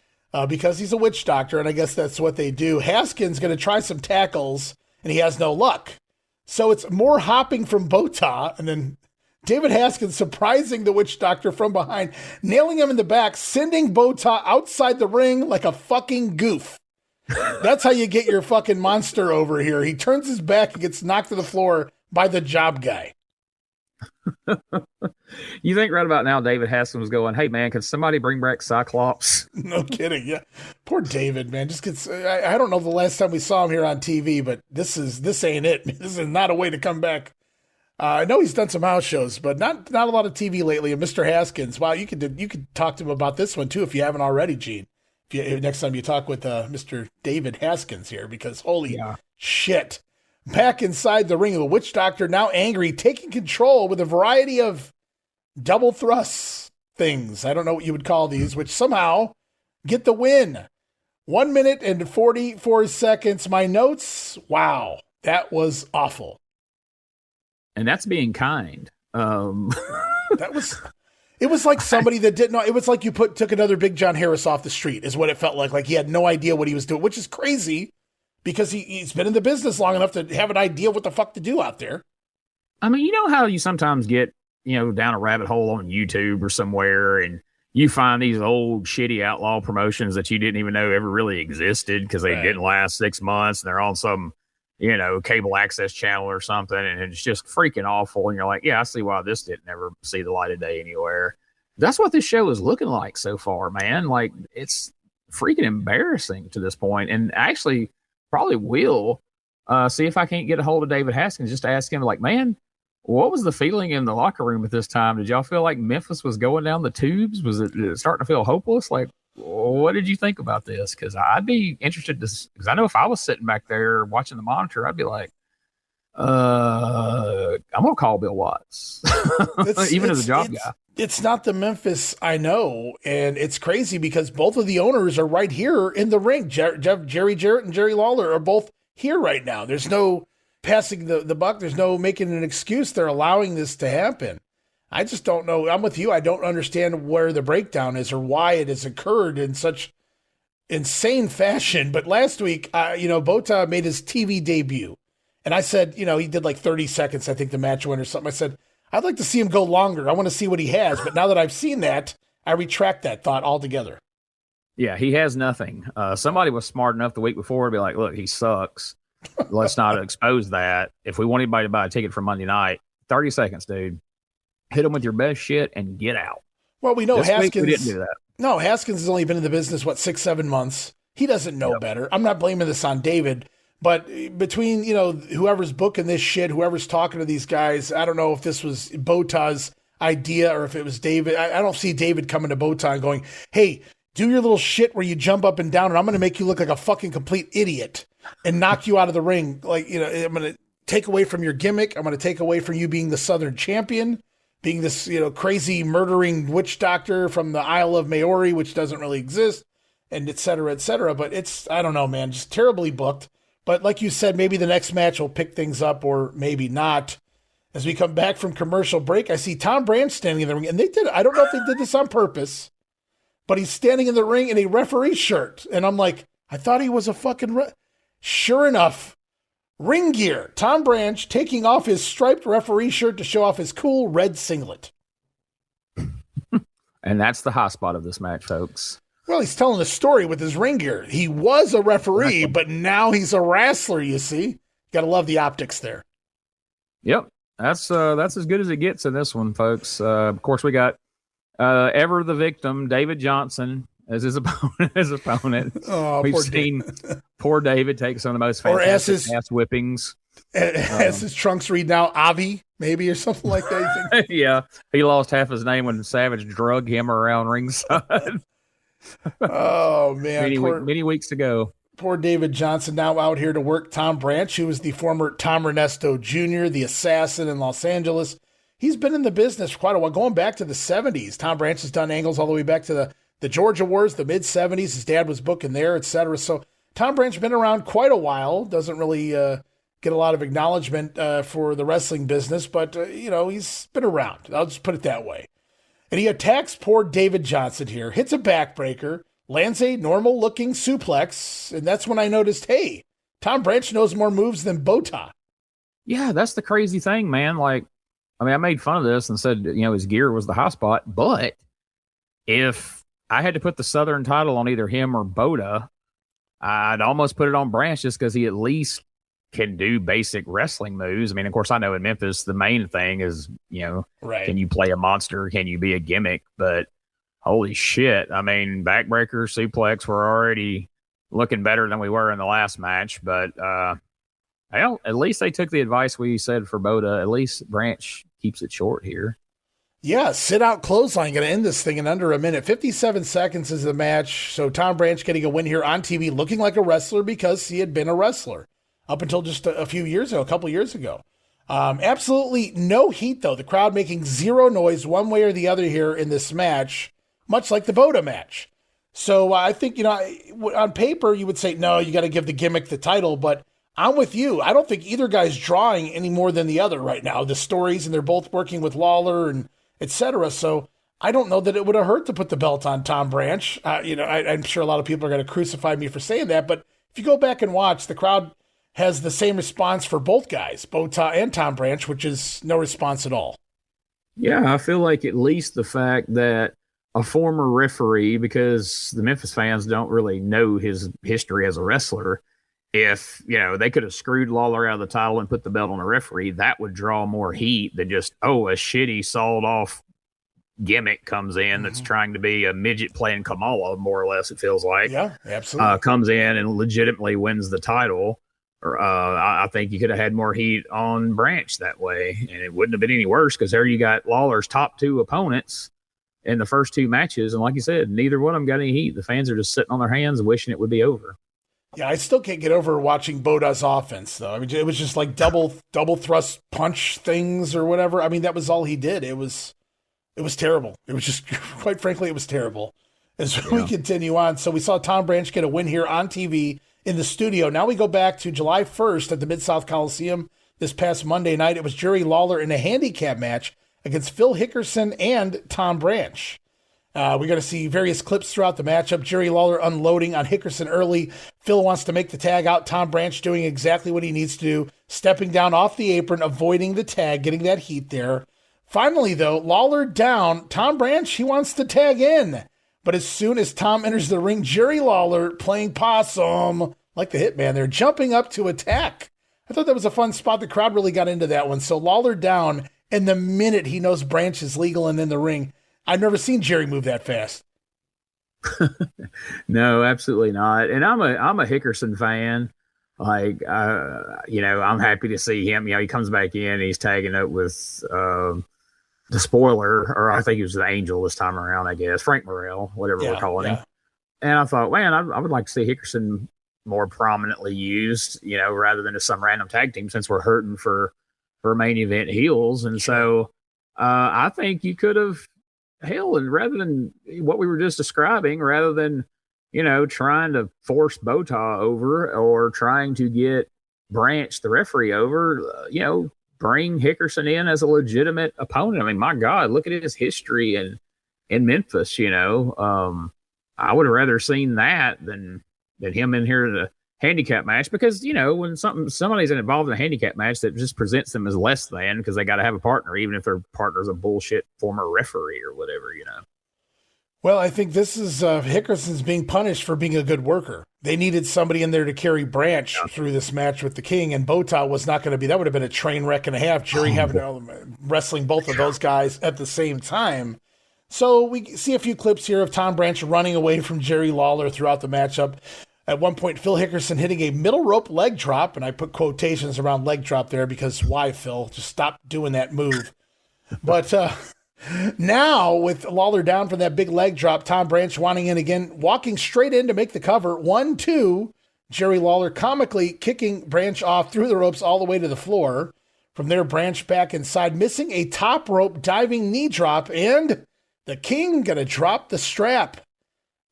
S5: because he's a witch doctor, and I guess that's what they do. Haskins going to try some tackles, and he has no luck. So it's more hopping from Bota, and then David Haskins surprising the witch doctor from behind, nailing him in the back, sending Bota outside the ring like a fucking goof. That's how you get your fucking monster over here. He turns his back and gets knocked to the floor by the job guy.
S6: You think right about now David Haskins was going, hey, man, can somebody bring back Cyclops?
S5: No kidding. Yeah. Poor David, man. Just gets, I don't know the last time we saw him here on TV, but this ain't it. This is not a way to come back. I know he's done some house shows, but not a lot of TV lately. And Mr. Haskins, wow, you could talk to him about this one too if you haven't already, Gene. Next time you talk with Mr. David Haskins here, because holy shit. Back inside the ring, the witch doctor now angry, taking control with a variety of double thrusts things. I don't know what you would call these, which somehow get the win. 1 minute and 44 seconds. My notes, wow, that was awful.
S6: And that's being kind.
S5: It was like somebody that didn't know. It was like took another Big John Harris off the street is what it felt like. Like he had no idea what he was doing, which is crazy because he's been in the business long enough to have an idea what the fuck to do out there.
S6: I mean, you know how you sometimes get, down a rabbit hole on YouTube or somewhere and you find these old shitty outlaw promotions that you didn't even know ever really existed because they didn't last 6 months and they're on some, cable access channel or something. And it's just freaking awful. And you're like, yeah, I see why this didn't ever see the light of day anywhere. That's what this show is looking like so far, man. Like it's freaking embarrassing to this point. And actually probably will see if I can't get a hold of David Haskins, just to ask him like, man, what was the feeling in the locker room at this time? Did y'all feel like Memphis was going down the tubes? Was it starting to feel hopeless? Like, what did you think about this? Because I'd be interested to, because I know if I was sitting back there watching the monitor, I'd be like, I'm gonna call Bill Watts, even as a job guy.
S5: It's not the Memphis I know, and it's crazy because both of the owners are right here in the ring. Jerry Jarrett and Jerry Lawler are both here right now. There's no passing the buck. There's no making an excuse. They're allowing this to happen. I just don't know. I'm with you. I don't understand where the breakdown is or why it has occurred in such insane fashion. But last week, Bota made his TV debut. And I said, he did like 30 seconds, I think the match went or something. I said, I'd like to see him go longer. I want to see what he has. But now that I've seen that, I retract that thought altogether.
S6: Yeah, he has nothing. Somebody was smart enough the week before to be like, look, he sucks. Let's not expose that. If we want anybody to buy a ticket for Monday night, 30 seconds, dude. Hit him with your best shit and get out.
S5: Well, we know
S6: this
S5: Haskins.
S6: Week we didn't do that.
S5: No, Haskins has only been in the business, 6-7 months. He doesn't know better. I'm not blaming this on David. But between, whoever's booking this shit, whoever's talking to these guys, I don't know if this was Bota's idea or if it was David. I don't see David coming to Bota and going, hey, do your little shit where you jump up and down and I'm going to make you look like a fucking complete idiot and knock you out of the ring. Like, I'm going to take away from your gimmick. I'm going to take away from you being the Southern champion, being this, crazy murdering witch doctor from the Isle of Maori, which doesn't really exist, and et cetera, et cetera. But it's, I don't know, man, just terribly booked. But like you said, maybe the next match will pick things up or maybe not. As we come back from commercial break, I see Tom Branch standing in the ring. And I don't know if they did this on purpose, but he's standing in the ring in a referee shirt. And I'm like, I thought he was a fucking... Sure enough, ring gear. Tom Branch taking off his striped referee shirt to show off his cool red singlet.
S6: And that's the hot spot of this match, folks.
S5: Well, he's telling a story with his ring gear. He was a referee, but now he's a wrestler, you see. Got to love the optics there.
S6: Yep. That's as good as it gets in this one, folks. Of course, we got ever the victim, David Johnson, as his opponent.
S5: Oh,
S6: we've seen poor David take some of the most fantastic ass whippings.
S5: As his trunks read now, Avi, maybe, or something like that.
S6: Yeah. He lost half his name when Savage drug him around ringside.
S5: Oh, man.
S6: Many weeks ago.
S5: Poor David Johnson now out here to work Tom Branch, who was the former Tom Ernesto Jr., the assassin in Los Angeles. He's been in the business for quite a while, going back to the 70s. Tom Branch has done angles all the way back to the Georgia Wars, the mid-70s. His dad was booking there, etc. So Tom Branch been around quite a while. Doesn't really get a lot of acknowledgement for the wrestling business, but, he's been around. I'll just put it that way. And he attacks poor David Johnson here, hits a backbreaker, lands a normal-looking suplex, and that's when I noticed, hey, Tom Branch knows more moves than Bota.
S6: Yeah, that's the crazy thing, man. I made fun of this and said, his gear was the hot spot, but if I had to put the Southern title on either him or Bota, I'd almost put it on Branch just because he at least can do basic wrestling moves. I mean, of course, I know in Memphis, the main thing is,
S5: right.
S6: Can you play a monster? Can you be a gimmick? But holy shit. I mean, backbreaker, suplex, we're already looking better than we were in the last match. But at least they took the advice we said for Bota. At least Branch keeps it short here.
S5: Yeah, sit out clothesline. Going to end this thing in under a minute. 57 seconds is the match. So Tom Branch getting a win here on TV, looking like a wrestler because he had been a wrestler up until just a couple years ago. Absolutely no heat, though. The crowd making zero noise one way or the other here in this match, much like the Bota match. So I think, on paper, you would say, no, you got to give the gimmick the title, but I'm with you. I don't think either guy's drawing any more than the other right now. The stories, and they're both working with Lawler and et cetera. So I don't know that it would have hurt to put the belt on Tom Branch. I'm sure a lot of people are going to crucify me for saying that, but if you go back and watch, the crowd has the same response for both guys, Bota and Tom Branch, which is no response at all.
S6: Yeah, I feel like at least the fact that a former referee, because the Memphis fans don't really know his history as a wrestler, if, they could have screwed Lawler out of the title and put the belt on a referee, that would draw more heat than just, a shitty sawed-off gimmick comes in that's trying to be a midget playing Kamala, more or less, it feels like.
S5: Yeah, absolutely.
S6: Comes in and legitimately wins the title. I think you could have had more heat on Branch that way, and it wouldn't have been any worse because there you got Lawler's top two opponents in the first two matches, and like you said, neither one of them got any heat. The fans are just sitting on their hands wishing it would be over.
S5: Yeah, I still can't get over watching Bota's offense, though. I mean, it was just like double thrust punch things or whatever. I mean, that was all he did. It was terrible. It was just, quite frankly, it was terrible. As we continue on, so we saw Tom Branch get a win here on TV in the studio. Now we go back to July 1st at the Mid-South Coliseum this past Monday night. It was Jerry Lawler in a handicap match against Phil Hickerson and Tom Branch. We're going to see various clips throughout the matchup. Jerry Lawler unloading on Hickerson early. Phil wants to make the tag out. Tom Branch doing exactly what he needs to do, stepping down off the apron, avoiding the tag, getting that heat there. Finally, though, Lawler down. Tom Branch, he wants to tag in. But as soon as Tom enters the ring, Jerry Lawler playing possum, like the Hitman there, jumping up to attack. I thought that was a fun spot. The crowd really got into that one. So Lawler down, and the minute he knows Branch is legal and in the ring, I've never seen Jerry move that fast.
S6: No, absolutely not. And I'm a Hickerson fan. Like, I'm happy to see him. He comes back in, he's tagging up with the spoiler, or I think he was the Angel this time around, I guess. Frank Morrell, whatever we're calling him. And I thought, man, I would like to see Hickerson more prominently used, rather than just some random tag team, since we're hurting for main event heels. And so I think you could have, and rather than what we were just describing, rather than, trying to force Bota over or trying to get Branch, the referee, over, bring Hickerson in as a legitimate opponent. I mean, my God, look at his history in Memphis, I would have rather seen that than him in here in a handicap match, because, when somebody's involved in a handicap match, that just presents them as less than, because they got to have a partner, even if their partner's a bullshit former referee or whatever,
S5: Well, I think this is Hickerson's being punished for being a good worker. They needed somebody in there to carry Branch through this match with the King, and Bota was not going to be. That would have been a train wreck and a half. Jerry wrestling both of those guys at the same time. So we see a few clips here of Tom Branch running away from Jerry Lawler throughout the matchup. At one point, Phil Hickerson hitting a middle rope leg drop, and I put quotations around leg drop there because why, Phil? Just stop doing that move. But now, with Lawler down from that big leg drop, Tom Branch wanting in again, walking straight in to make the cover. 1-2. Jerry Lawler comically kicking Branch off through the ropes all the way to the floor. From there, Branch back inside, missing a top rope diving knee drop, and the King going to drop the strap.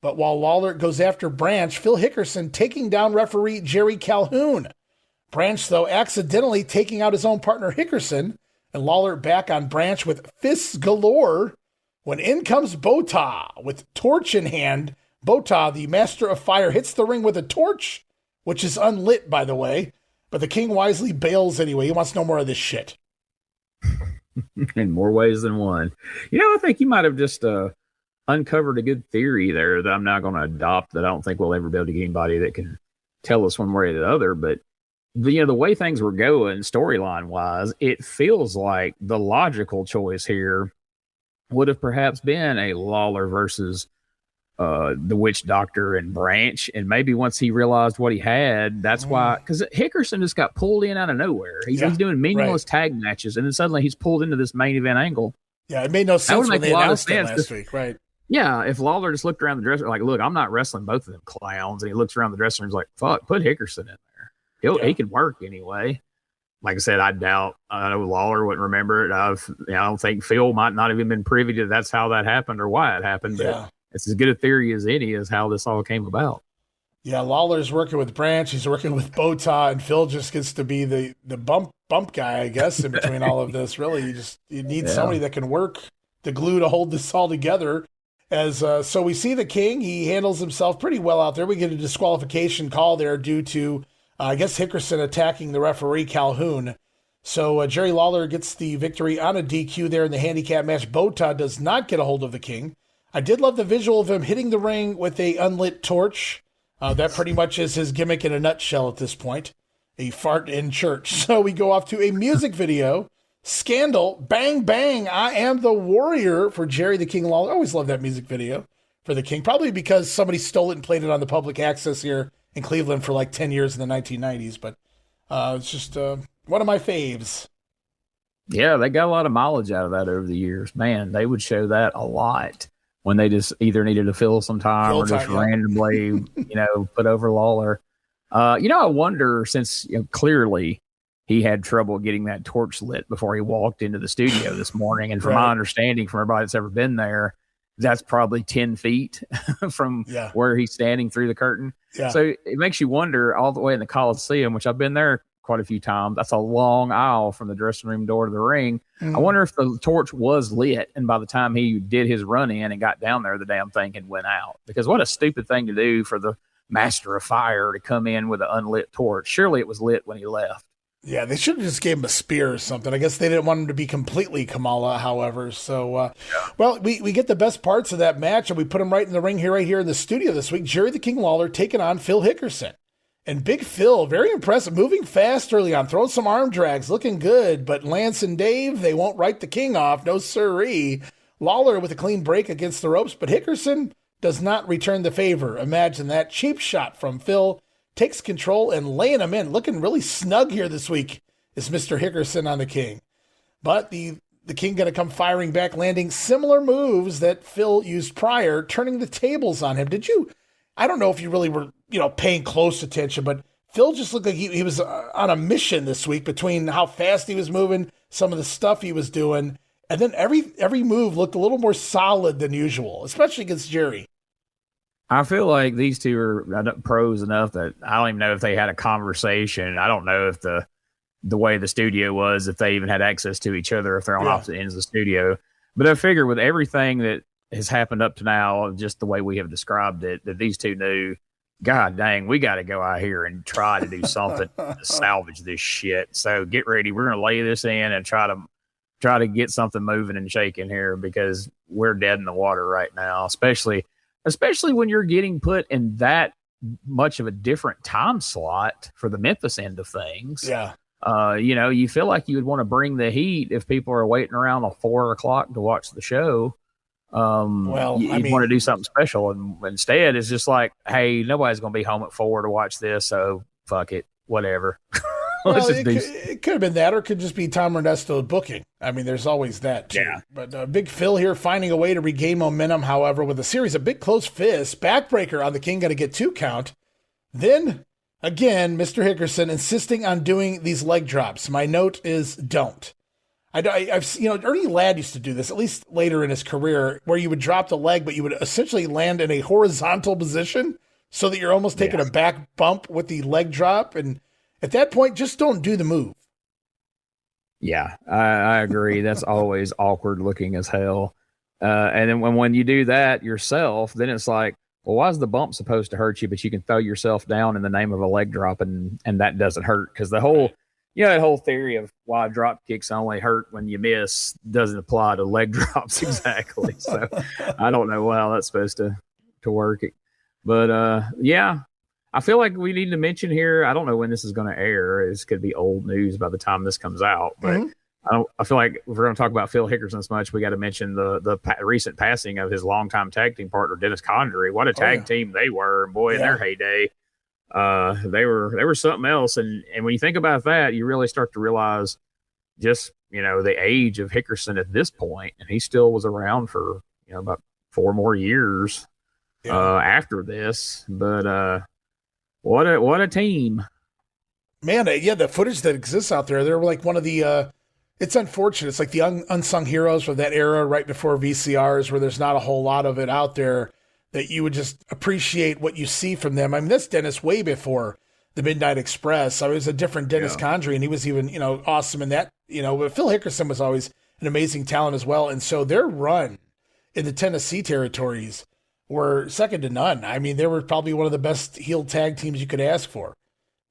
S5: But while Lawler goes after Branch, Phil Hickerson taking down referee Jerry Calhoun. Branch, though, accidentally taking out his own partner Hickerson, and Lawler back on Branch with fists galore when in comes Bota with torch in hand. Bota, the master of fire, hits the ring with a torch, which is unlit, by the way. But the King wisely bails anyway. He wants no more of this shit.
S6: In more ways than one. I think you might have just uncovered a good theory there that I'm not going to adopt, that I don't think we'll ever be able to get anybody that can tell us one way or the other. But the way things were going storyline wise, it feels like the logical choice here would have perhaps been a Lawler versus the Witch Doctor and Branch. And maybe once he realized what he had, that's why, because Hickerson just got pulled in out of nowhere. He's doing meaningless tag matches, and then suddenly he's pulled into this main event angle.
S5: Yeah, it made no sense when they announced it last week, right?
S6: Yeah, if Lawler just looked around the dressing room, like, look, I'm not wrestling both of them clowns, and he looks around the dressing room, he's like, fuck, put Hickerson in there. He can work anyway. Like I said, I know Lawler wouldn't remember it. I don't think Phil might not have even been privy to that's how that happened or why it happened. But it's as good a theory as any is how this all came about.
S5: Yeah, Lawler's working with Branch. He's working with Bota, and Phil just gets to be the bump guy, I guess, in between all of this. Really, you need somebody that can work the glue to hold this all together. So we see the King. He handles himself pretty well out there. We get a disqualification call there due to, I guess, Hickerson attacking the referee, Calhoun. So Jerry Lawler gets the victory on a DQ there in the handicap match. Bota does not get a hold of the King. I did love the visual of him hitting the ring with a unlit torch. That pretty much is his gimmick in a nutshell at this point. A fart in church. So we go off to a music video. Scandal, Bang Bang, I Am the Warrior for Jerry the King Lawler. I always love that music video for the King. Probably because somebody stole it and played it on the public access here in Cleveland for like 10 years in the 1990s. But it's just one of my faves.
S6: Yeah, they got a lot of mileage out of that over the years. Man, they would show that a lot when they just either needed to fill some time or just randomly, put over Lawler. I wonder, since clearly he had trouble getting that torch lit before he walked into the studio this morning. And from my understanding, from everybody that's ever been there, that's probably 10 feet from where he's standing through the curtain. Yeah. So it makes you wonder, all the way in the Coliseum, which I've been there quite a few times. That's a long aisle from the dressing room door to the ring. I wonder if the torch was lit, and by the time he did his run in and got down there, the damn thing had went out. Because what a stupid thing to do for the master of fire to come in with an unlit torch. Surely it was lit when he left.
S5: Yeah, they should have just gave him a spear or something. I guess they didn't want him to be completely Kamala, however. So, well, we get the best parts of that match, and we put him right in the ring here, right here in the studio this week. Jerry the King Lawler taking on Phil Hickerson. And Big Phil, very impressive, moving fast early on, throwing some arm drags, looking good. But Lance and Dave, they won't write the King off, no siree. Lawler with a clean break against the ropes, but Hickerson does not return the favor. Imagine that. Cheap shot from Phil. Takes control and laying him in. Looking really snug here this week is Mr. Hickerson on the King. But the King going to come firing back, landing similar moves that Phil used prior, turning the tables on him. I don't know if you really were, paying close attention, but Phil just looked like he was on a mission this week between how fast he was moving, some of the stuff he was doing, and then every move looked a little more solid than usual, especially against Jerry.
S6: I feel like these two are pros enough that I don't even know if they had a conversation. I don't know if the way the studio was, if they even had access to each other, if they're on opposite ends of the studio. But I figure with everything that has happened up to now, just the way we have described it, that these two knew, God dang, we got to go out here and try to do something to salvage this shit. So get ready. We're going to lay this in and try to get something moving and shaking here, because we're dead in the water right now, especially when you're getting put in that much of a different time slot for the Memphis end of things. Yeah. You feel like you would want to bring the heat if people are waiting around at 4 o'clock to watch the show. You want to do something special. And instead it's just like, hey, nobody's going to be home at 4 to watch this. So fuck it, whatever.
S5: It could have been that, or it could just be Tom Ernesto booking. I mean, there's always that, too. Yeah. But Big Phil here finding a way to regain momentum, however, with a series of big close fists. Backbreaker on the King, going to get 2 count. Then, again, Mr. Hickerson insisting on doing these leg drops. My note is don't. I've Ernie Ladd used to do this, at least later in his career, where you would drop the leg, but you would essentially land in a horizontal position so that you're almost taking a back bump with the leg drop. And at that point, just don't do the move.
S6: Yeah, I agree. That's always awkward looking as hell. And then when you do that yourself, then it's like, well, why is the bump supposed to hurt you, but you can throw yourself down in the name of a leg drop and that doesn't hurt? Because the whole, that whole theory of why drop kicks only hurt when you miss doesn't apply to leg drops exactly. So I don't know how that's supposed to work. But I feel like we need to mention here, I don't know when this is going to air. This could be old news by the time this comes out. But I feel like if we're going to talk about Phil Hickerson this much, we got to mention the recent passing of his longtime tag team partner, Dennis Condrey. What a tag team they were. Boy, in their heyday, they were something else. And when you think about that, you really start to realize just, the age of Hickerson at this point. And he still was around for, about 4 more years after this. But what a team.
S5: Man, the footage that exists out there, they're like one of the it's unfortunate. It's like the unsung heroes from that era right before VCRs, where there's not a whole lot of it out there that you would just appreciate what you see from them. I mean, that's Dennis way before the Midnight Express. I was a different Dennis Condrey, and he was even, awesome in that, but Phil Hickerson was always an amazing talent as well. And so their run in the Tennessee territories were second to none. I mean, they were probably one of the best heel tag teams you could ask for.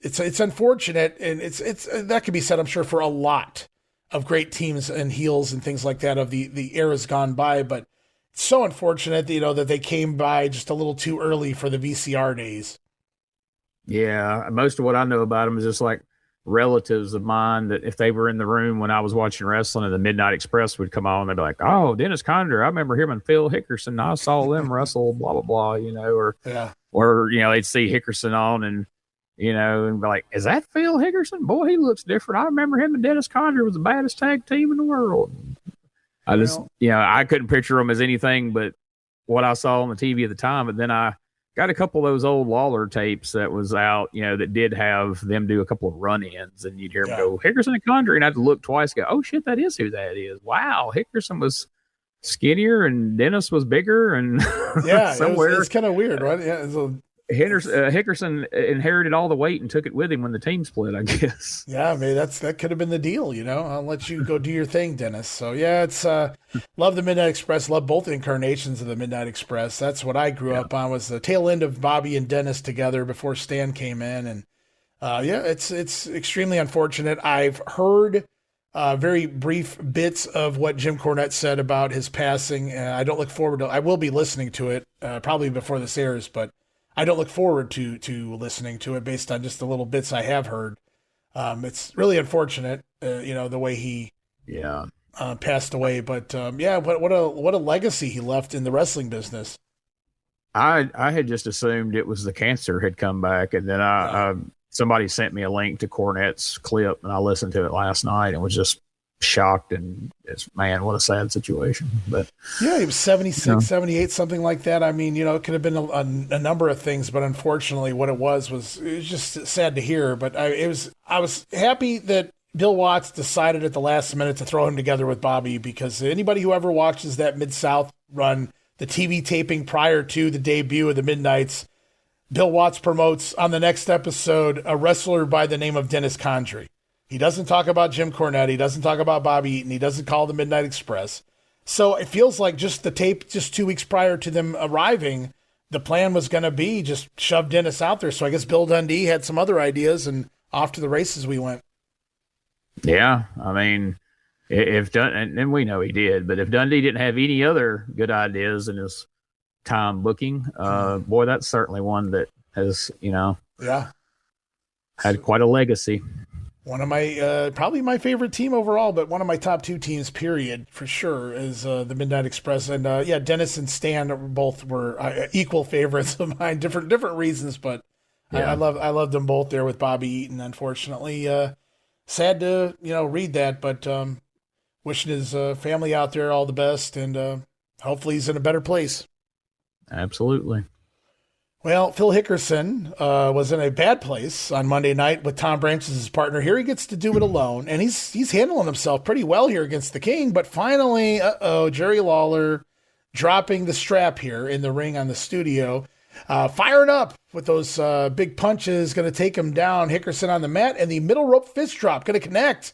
S5: It's unfortunate, and it's that could be said, I'm sure, for a lot of great teams and heels and things like that of the eras gone by. But it's so unfortunate, that they came by just a little too early for the VCR days.
S6: Yeah, most of what I know about them is just like relatives of mine that if they were in the room when I was watching wrestling and the Midnight Express would come on, they'd be like, oh, Dennis Condrey, I remember him and Phil Hickerson. I saw them wrestle, blah, blah, blah, or they'd see Hickerson on and be like, is that Phil Hickerson? Boy, he looks different. I remember him and Dennis Condrey was the baddest tag team in the world. I just, I couldn't picture them as anything but what I saw on the TV at the time. But then I got a couple of those old Lawler tapes that was out, that did have them do a couple of run-ins, and you'd hear them go, Hickerson and Condrey, and I'd look twice, go, oh shit, that is who that is. Wow, Hickerson was skinnier and Dennis was bigger, and somewhere
S5: it's kind of weird, right? Yeah,
S6: Hickerson inherited all the weight and took it with him when the team split, I guess.
S5: Yeah, maybe that could have been the deal, I'll let you go do your thing, Dennis. So yeah, it's love the Midnight Express, love both incarnations of the Midnight Express. That's what I grew up on, was the tail end of Bobby and Dennis together before Stan came in, and it's extremely unfortunate. I've heard very brief bits of what Jim Cornette said about his passing. I don't look forward to. I will be listening to it probably before this airs, but I don't look forward to listening to it based on just the little bits I have heard. It's really unfortunate, the way he passed away. But what a legacy he left in the wrestling business.
S6: I had just assumed it was the cancer had come back, and then somebody sent me a link to Cornette's clip, and I listened to it last night and was just shocked, and man, what a sad situation. But
S5: yeah, he was 76, 78, something like that. I mean, it could have been a number of things, but unfortunately what it was just sad to hear. But I was happy that Bill Watts decided at the last minute to throw him together with Bobby, because anybody who ever watches that Mid-South run, the TV taping prior to the debut of the Midnights, Bill Watts promotes on the next episode a wrestler by the name of Dennis Condrey. He doesn't talk about Jim Cornette. He doesn't talk about Bobby Eaton. He doesn't call the Midnight Express. So it feels like just the tape, just 2 weeks prior to them arriving, the plan was going to be just shove Dennis out there. So I guess Bill Dundee had some other ideas, and off to the races we went.
S6: Yeah, I mean, and we know he did, but if Dundee didn't have any other good ideas in his time booking, boy, that's certainly one that has, had quite a legacy.
S5: One of my, probably my favorite team overall, but one of my top 2 teams, period, for sure, is the Midnight Express. And Dennis and Stan both were equal favorites of mine, different reasons, but I loved them both there with Bobby Eaton. Unfortunately, sad to read that, but wishing his family out there all the best, and hopefully he's in a better place.
S6: Absolutely.
S5: Well, Phil Hickerson was in a bad place on Monday night with Tom Branch as his partner. Here he gets to do it alone, and he's handling himself pretty well here against the King. But finally, Jerry Lawler dropping the strap here in the ring on the studio, firing up with those big punches, going to take him down. Hickerson on the mat, and the middle rope fist drop going to connect.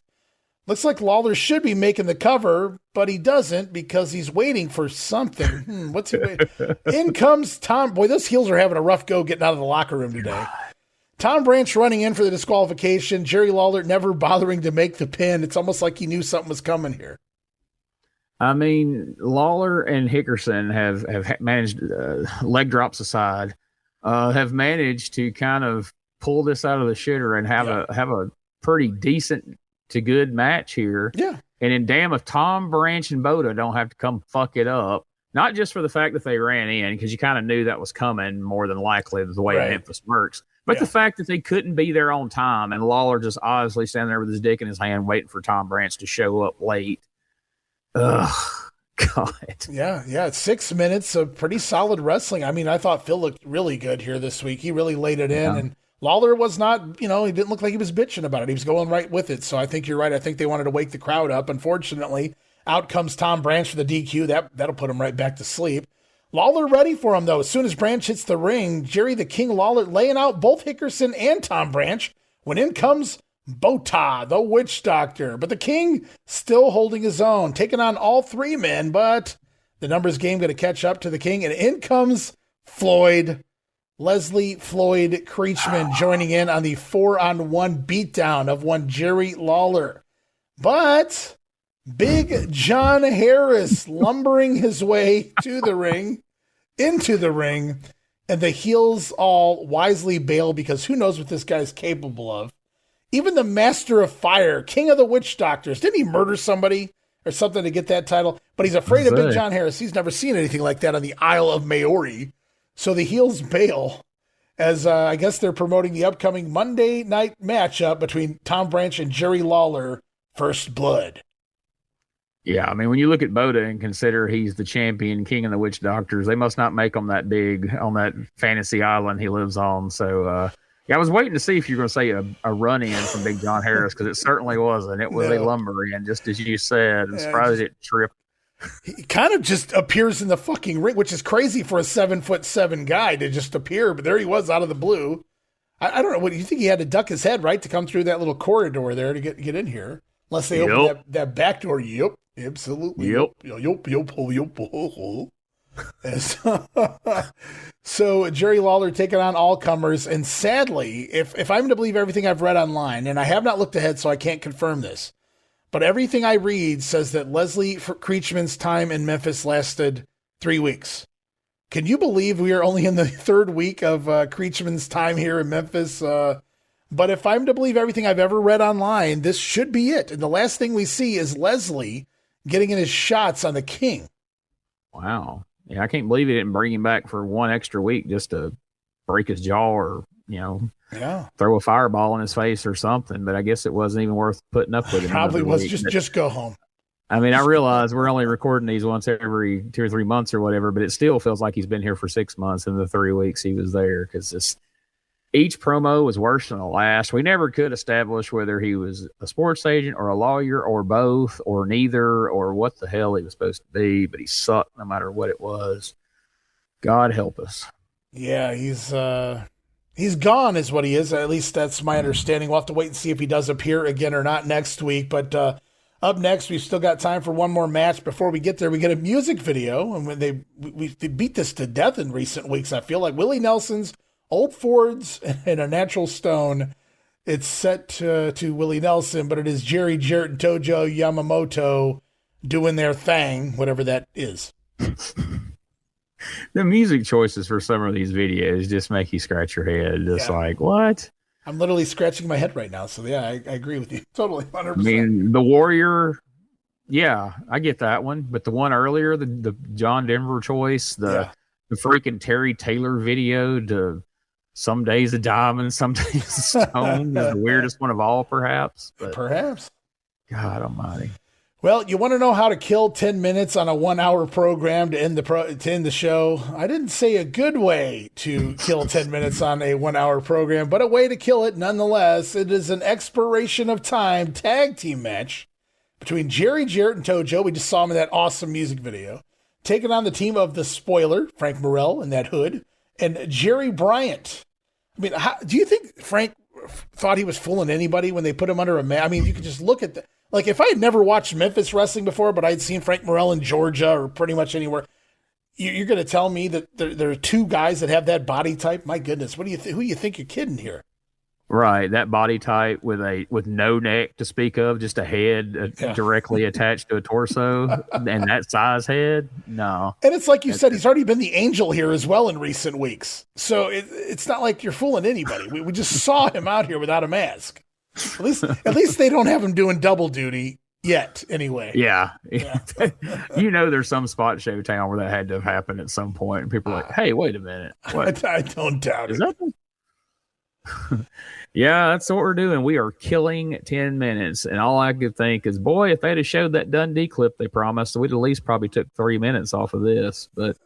S5: Looks like Lawler should be making the cover, but he doesn't because he's waiting for something. What's he waiting? In comes Tom. Boy, those heels are having a rough go getting out of the locker room today. Tom Branch running in for the disqualification. Jerry Lawler never bothering to make the pin. It's almost like he knew something was coming here.
S6: I mean, Lawler and Hickerson have managed, leg drops aside, have managed to kind of pull this out of the shitter and have a pretty decent to good match here.
S5: Yeah.
S6: And in damn if Tom Branch and Bota don't have to come fuck it up, not just for the fact that they ran in, because you kind of knew that was coming more than likely the way Memphis works, but the fact that they couldn't be there on time and Lawler just obviously standing there with his dick in his hand waiting for Tom Branch to show up late. Ugh, God.
S5: Yeah. 6 minutes of pretty solid wrestling. I mean, I thought Phil looked really good here this week. He really laid it in, and Lawler was not, he didn't look like he was bitching about it. He was going right with it. So I think you're right. I think they wanted to wake the crowd up. Unfortunately, out comes Tom Branch for the DQ. That'll put him right back to sleep. Lawler ready for him, though. As soon as Branch hits the ring, Jerry the King Lawler laying out both Hickerson and Tom Branch when in comes Bota, the witch doctor. But the King still holding his own, taking on all 3 men. But the numbers game going to catch up to the King. And in comes Floyd Creatchman joining in on the 4-on-1 beatdown of one Jerry Lawler. But Big John Harris lumbering his way to the ring, into the ring, and the heels all wisely bail because who knows what this guy's capable of. Even the Master of Fire, King of the Witch Doctors, didn't he murder somebody or something to get that title? But he's afraid of Big John Harris. He's never seen anything like that on the Isle of Maori. So the heels bail as I guess they're promoting the upcoming Monday night matchup between Tom Branch and Jerry Lawler, First Blood.
S6: Yeah, I mean, when you look at Bota and consider he's the champion, king of the witch doctors, they must not make him that big on that fantasy island he lives on. So, yeah, I was waiting to see if you were going to say a run-in from Big John Harris, because it certainly wasn't. It was a lumber-in, just as you said. I'm surprised it tripped.
S5: He kind of just appears in the fucking ring, which is crazy for a 7'7" guy to just appear, but there he was out of the blue. I don't know. What do you think? He had to duck his head, right, to come through that little corridor there to get in here? Unless they open that back door. Yep, absolutely. Yep. So Jerry Lawler taking on all comers, and sadly, if I'm to believe everything I've read online, and I have not looked ahead, so I can't confirm this, but everything I read says that Leslie Creatchman's time in Memphis lasted 3 weeks. Can you believe we are only in the third week of Creatchman's time here in Memphis? But if I'm to believe everything I've ever read online, this should be it. And the last thing we see is Leslie getting in his shots on the King.
S6: Wow. Yeah, I can't believe he didn't bring him back for one extra week just to break his jaw or, throw a fireball in his face or something. But I guess it wasn't even worth putting up with him.
S5: Probably was just go home.
S6: I mean, I realize we're only recording these once every 2 or 3 months or whatever, but it still feels like he's been here for 6 months in the 3 weeks he was there, because each promo was worse than the last. We never could establish whether he was a sports agent or a lawyer or both or neither or what the hell he was supposed to be, but he sucked no matter what it was. God help us.
S5: Yeah, he's gone is what he is. At least that's my understanding. We'll have to wait and see if he does appear again or not next week, but up next, we've still got time for one more match. Before we get there, we get a music video, and when they beat this to death in recent weeks, I feel like Willie Nelson's Old Fords and a Natural Stone. It's set to Willie Nelson, but it is Jerry, Jarrett, and Tojo Yamamoto doing their thing, whatever that is.
S6: The music choices for some of these videos just make you scratch your head. Just like, what?
S5: I'm literally scratching my head right now. So, yeah, I agree with you. Totally, 100%.
S6: I mean, the Warrior, yeah, I get that one. But the one earlier, the John Denver choice, the freaking Terry Taylor video to Some Days a Diamond, Some Days a Stone is the weirdest one of all, perhaps. But
S5: perhaps.
S6: God almighty.
S5: Well, you want to know how to kill 10 minutes on a 1 hour program to end the show? I didn't say a good way to kill 10 minutes on a 1 hour program, but a way to kill it nonetheless. It is an expiration of time tag team match between Jerry, Jarrett, and Tojo. We just saw him in that awesome music video. Taking on the team of the Spoiler, Frank Morrell in that hood, and Jerry Bryant. I mean, do you think Frank thought he was fooling anybody when they put him under a mask? I mean, you could just look at the... Like, if I had never watched Memphis wrestling before, but I'd seen Frank Morrell in Georgia or pretty much anywhere, you're going to tell me that there are two guys that have that body type? My goodness, who do you think you're kidding here?
S6: Right, that body type with no neck to speak of, just a head directly attached to a torso, and that size head? No.
S5: And it's like you said, he's already been the angel here as well in recent weeks. So it's not like you're fooling anybody. We just saw him out here without a mask. At least they don't have him doing double duty yet, anyway.
S6: Yeah. There's some spot in Showtime where that had to have happened at some point, and people are like, "Hey, wait a minute, what?"
S5: I don't doubt
S6: it.
S5: Yeah,
S6: that's what we're doing. We are killing 10 minutes, and all I could think is, boy, if they'd have showed that Dundee clip they promised, we'd at least probably took 3 minutes off of this, but.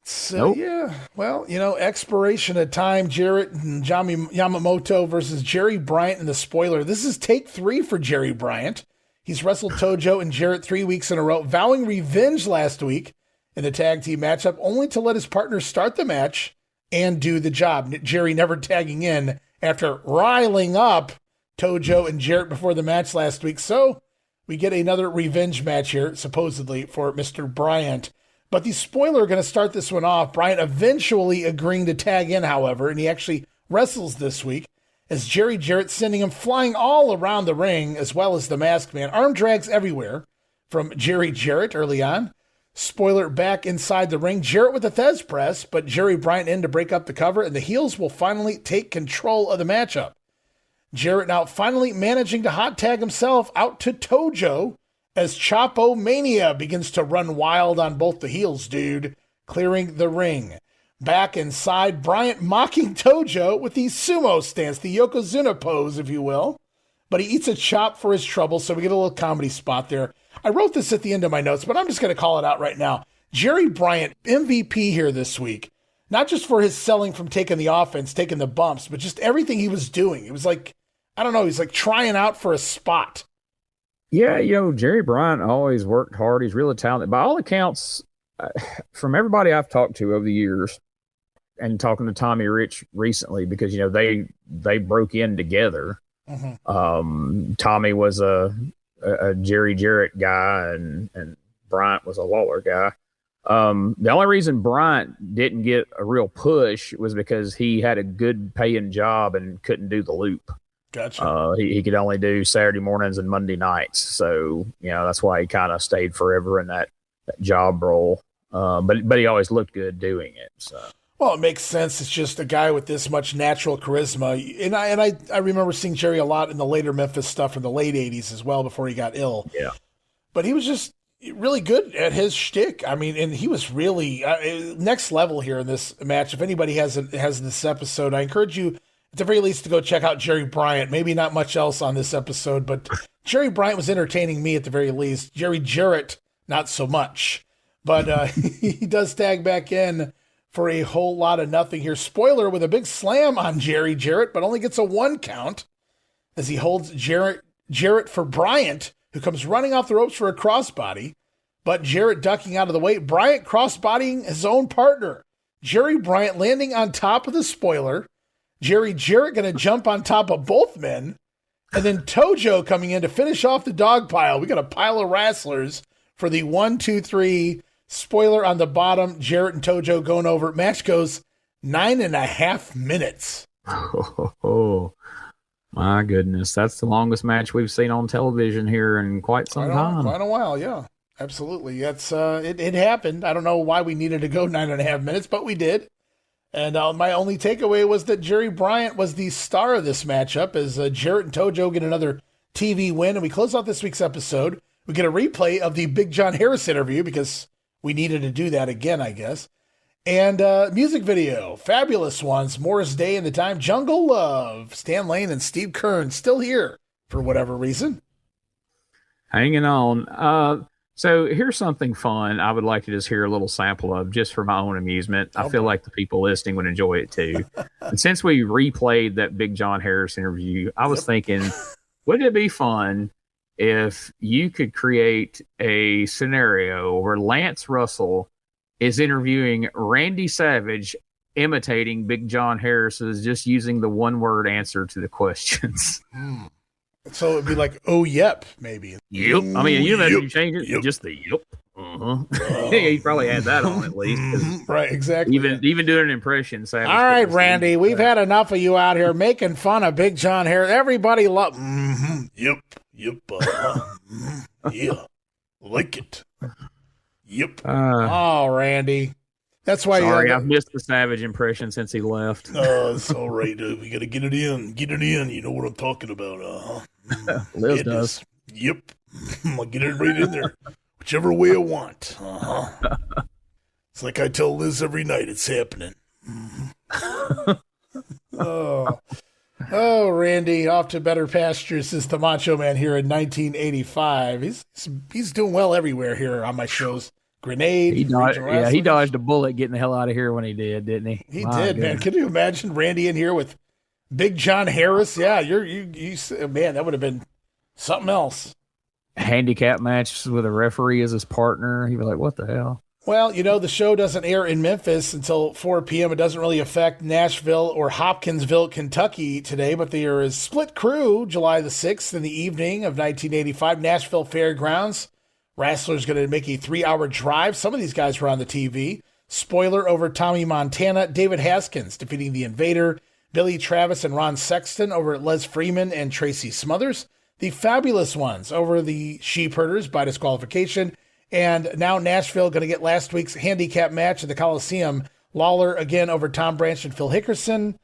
S5: So, nope. Yeah, well, expiration of time, Jarrett and Yamamoto versus Jerry Bryant and the Spoiler. This is take 3 for Jerry Bryant. He's wrestled Tojo and Jarrett 3 weeks in a row, vowing revenge last week in the tag team matchup, only to let his partner start the match and do the job. Jerry never tagging in after riling up Tojo and Jarrett before the match last week. So we get another revenge match here, supposedly, for Mr. Bryant. But the Spoiler are going to start this one off. Bryant eventually agreeing to tag in, however, and he actually wrestles this week as Jerry Jarrett sending him flying all around the ring, as well as the Masked Man. Arm drags everywhere from Jerry Jarrett early on. Spoiler back inside the ring. Jarrett with the Thez press, but Jerry Bryant in to break up the cover, and the heels will finally take control of the matchup. Jarrett now finally managing to hot tag himself out to Tojo, as Chop-O-Mania begins to run wild on both the heels, dude, clearing the ring. Back inside, Bryant mocking Tojo with the sumo stance, the Yokozuna pose, if you will. But he eats a chop for his trouble, so we get a little comedy spot there. I wrote this at the end of my notes, but I'm just going to call it out right now. Jerry Bryant, MVP here this week, not just for his selling from taking the offense, taking the bumps, but just everything he was doing. It was like, I don't know, he's like trying out for a spot.
S6: Yeah, Jerry Bryant always worked hard. He's really talented. By all accounts, from everybody I've talked to over the years, and talking to Tommy Rich recently, because, they broke in together. Mm-hmm. Tommy was a Jerry Jarrett guy, and Bryant was a Lawler guy. The only reason Bryant didn't get a real push was because he had a good paying job and couldn't do the loop.
S5: Gotcha.
S6: He could only do Saturday mornings and Monday nights. So, that's why he kind of stayed forever in that job role. But he always looked good doing it. So.
S5: Well, it makes sense. It's just a guy with this much natural charisma. And I remember seeing Jerry a lot in the later Memphis stuff in the late 80s as well before he got ill.
S6: Yeah.
S5: But he was just really good at his shtick. I mean, and he was really next level here in this match. If anybody has this episode, I encourage you at the very least to go check out Jerry Bryant. Maybe not much else on this episode, but Jerry Bryant was entertaining me at the very least. Jerry Jarrett, not so much. But he does tag back in for a whole lot of nothing here. Spoiler with a big slam on Jerry Jarrett, but only gets a 1 count as he holds Jarrett for Bryant, who comes running off the ropes for a crossbody. But Jarrett ducking out of the way. Bryant crossbodying his own partner. Jerry Bryant landing on top of the spoiler. Jerry Jarrett going to jump on top of both men. And then Tojo coming in to finish off the dog pile. We got a pile of wrestlers for the 1, 2, 3 spoiler on the bottom. Jarrett and Tojo going over. Match goes 9.5 minutes.
S6: Oh, my goodness. That's the longest match we've seen on television here in quite some time.
S5: Quite a while, yeah. Absolutely. That's it happened. I don't know why we needed to go 9.5 minutes, but we did. And my only takeaway was that Jerry Bryant was the star of this matchup as Jarrett and Tojo get another TV win. And we close out this week's episode. We get a replay of the Big John Harris interview because we needed to do that again, I guess. And music video, fabulous ones. Morris Day and the Time, Jungle Love, Stan Lane and Steve Kern still here for whatever reason.
S6: Hanging on. So here's something fun I would like to just hear a little sample of just for my own amusement. I feel like the people listening would enjoy it too. And since we replayed that Big John Harris interview, I was thinking, wouldn't it be fun if you could create a scenario where Lance Russell is interviewing Randy Savage, imitating Big John Harris's, just using the one-word answer to the questions.
S5: So it'd be like, oh, yep, maybe.
S6: Yep. I mean, you imagine you change it, just the yep. Uh-huh. He probably had that on at least.
S5: Right, exactly.
S6: Even doing an impression. Savage,
S5: all right, Randy, we've had enough of you out here making fun of Big John Harris. Everybody love. Yep. Yeah. Like it. Yep. Oh, Randy. That's why.
S6: Sorry, I've missed the Savage impression since he left.
S5: It's all right. We got to get it in. You know what I'm talking about.
S6: Liz does.
S5: Yep. I'll get it right in there. Whichever way I want. It's like I tell Liz every night it's happening. Oh, Randy, off to better pastures since the Macho Man here in 1985. He's doing well everywhere here on my shows. Grenade.
S6: He dodged a bullet getting the hell out of here when he did, didn't he?
S5: He did, man. Can you imagine Randy in here with Big John Harris? Yeah, you man, that would have been something else.
S6: Handicap match with a referee as his partner. He'd be like, what the hell?
S5: Well, the show doesn't air in Memphis until 4 p.m. It doesn't really affect Nashville or Hopkinsville, Kentucky today, but there is Split Crew, July the 6th in the evening of 1985, Nashville Fairgrounds. Rassler's going to make a 3-hour drive. Some of these guys were on the TV. Spoiler over Tommy Montana. David Haskins defeating the Invader. Billy Travis and Ron Sexton over Les Freeman and Tracy Smothers. The Fabulous Ones over the Sheepherders by disqualification. And now Nashville going to get last week's handicap match at the Coliseum. Lawler again over Tom Branch and Phil Hickerson.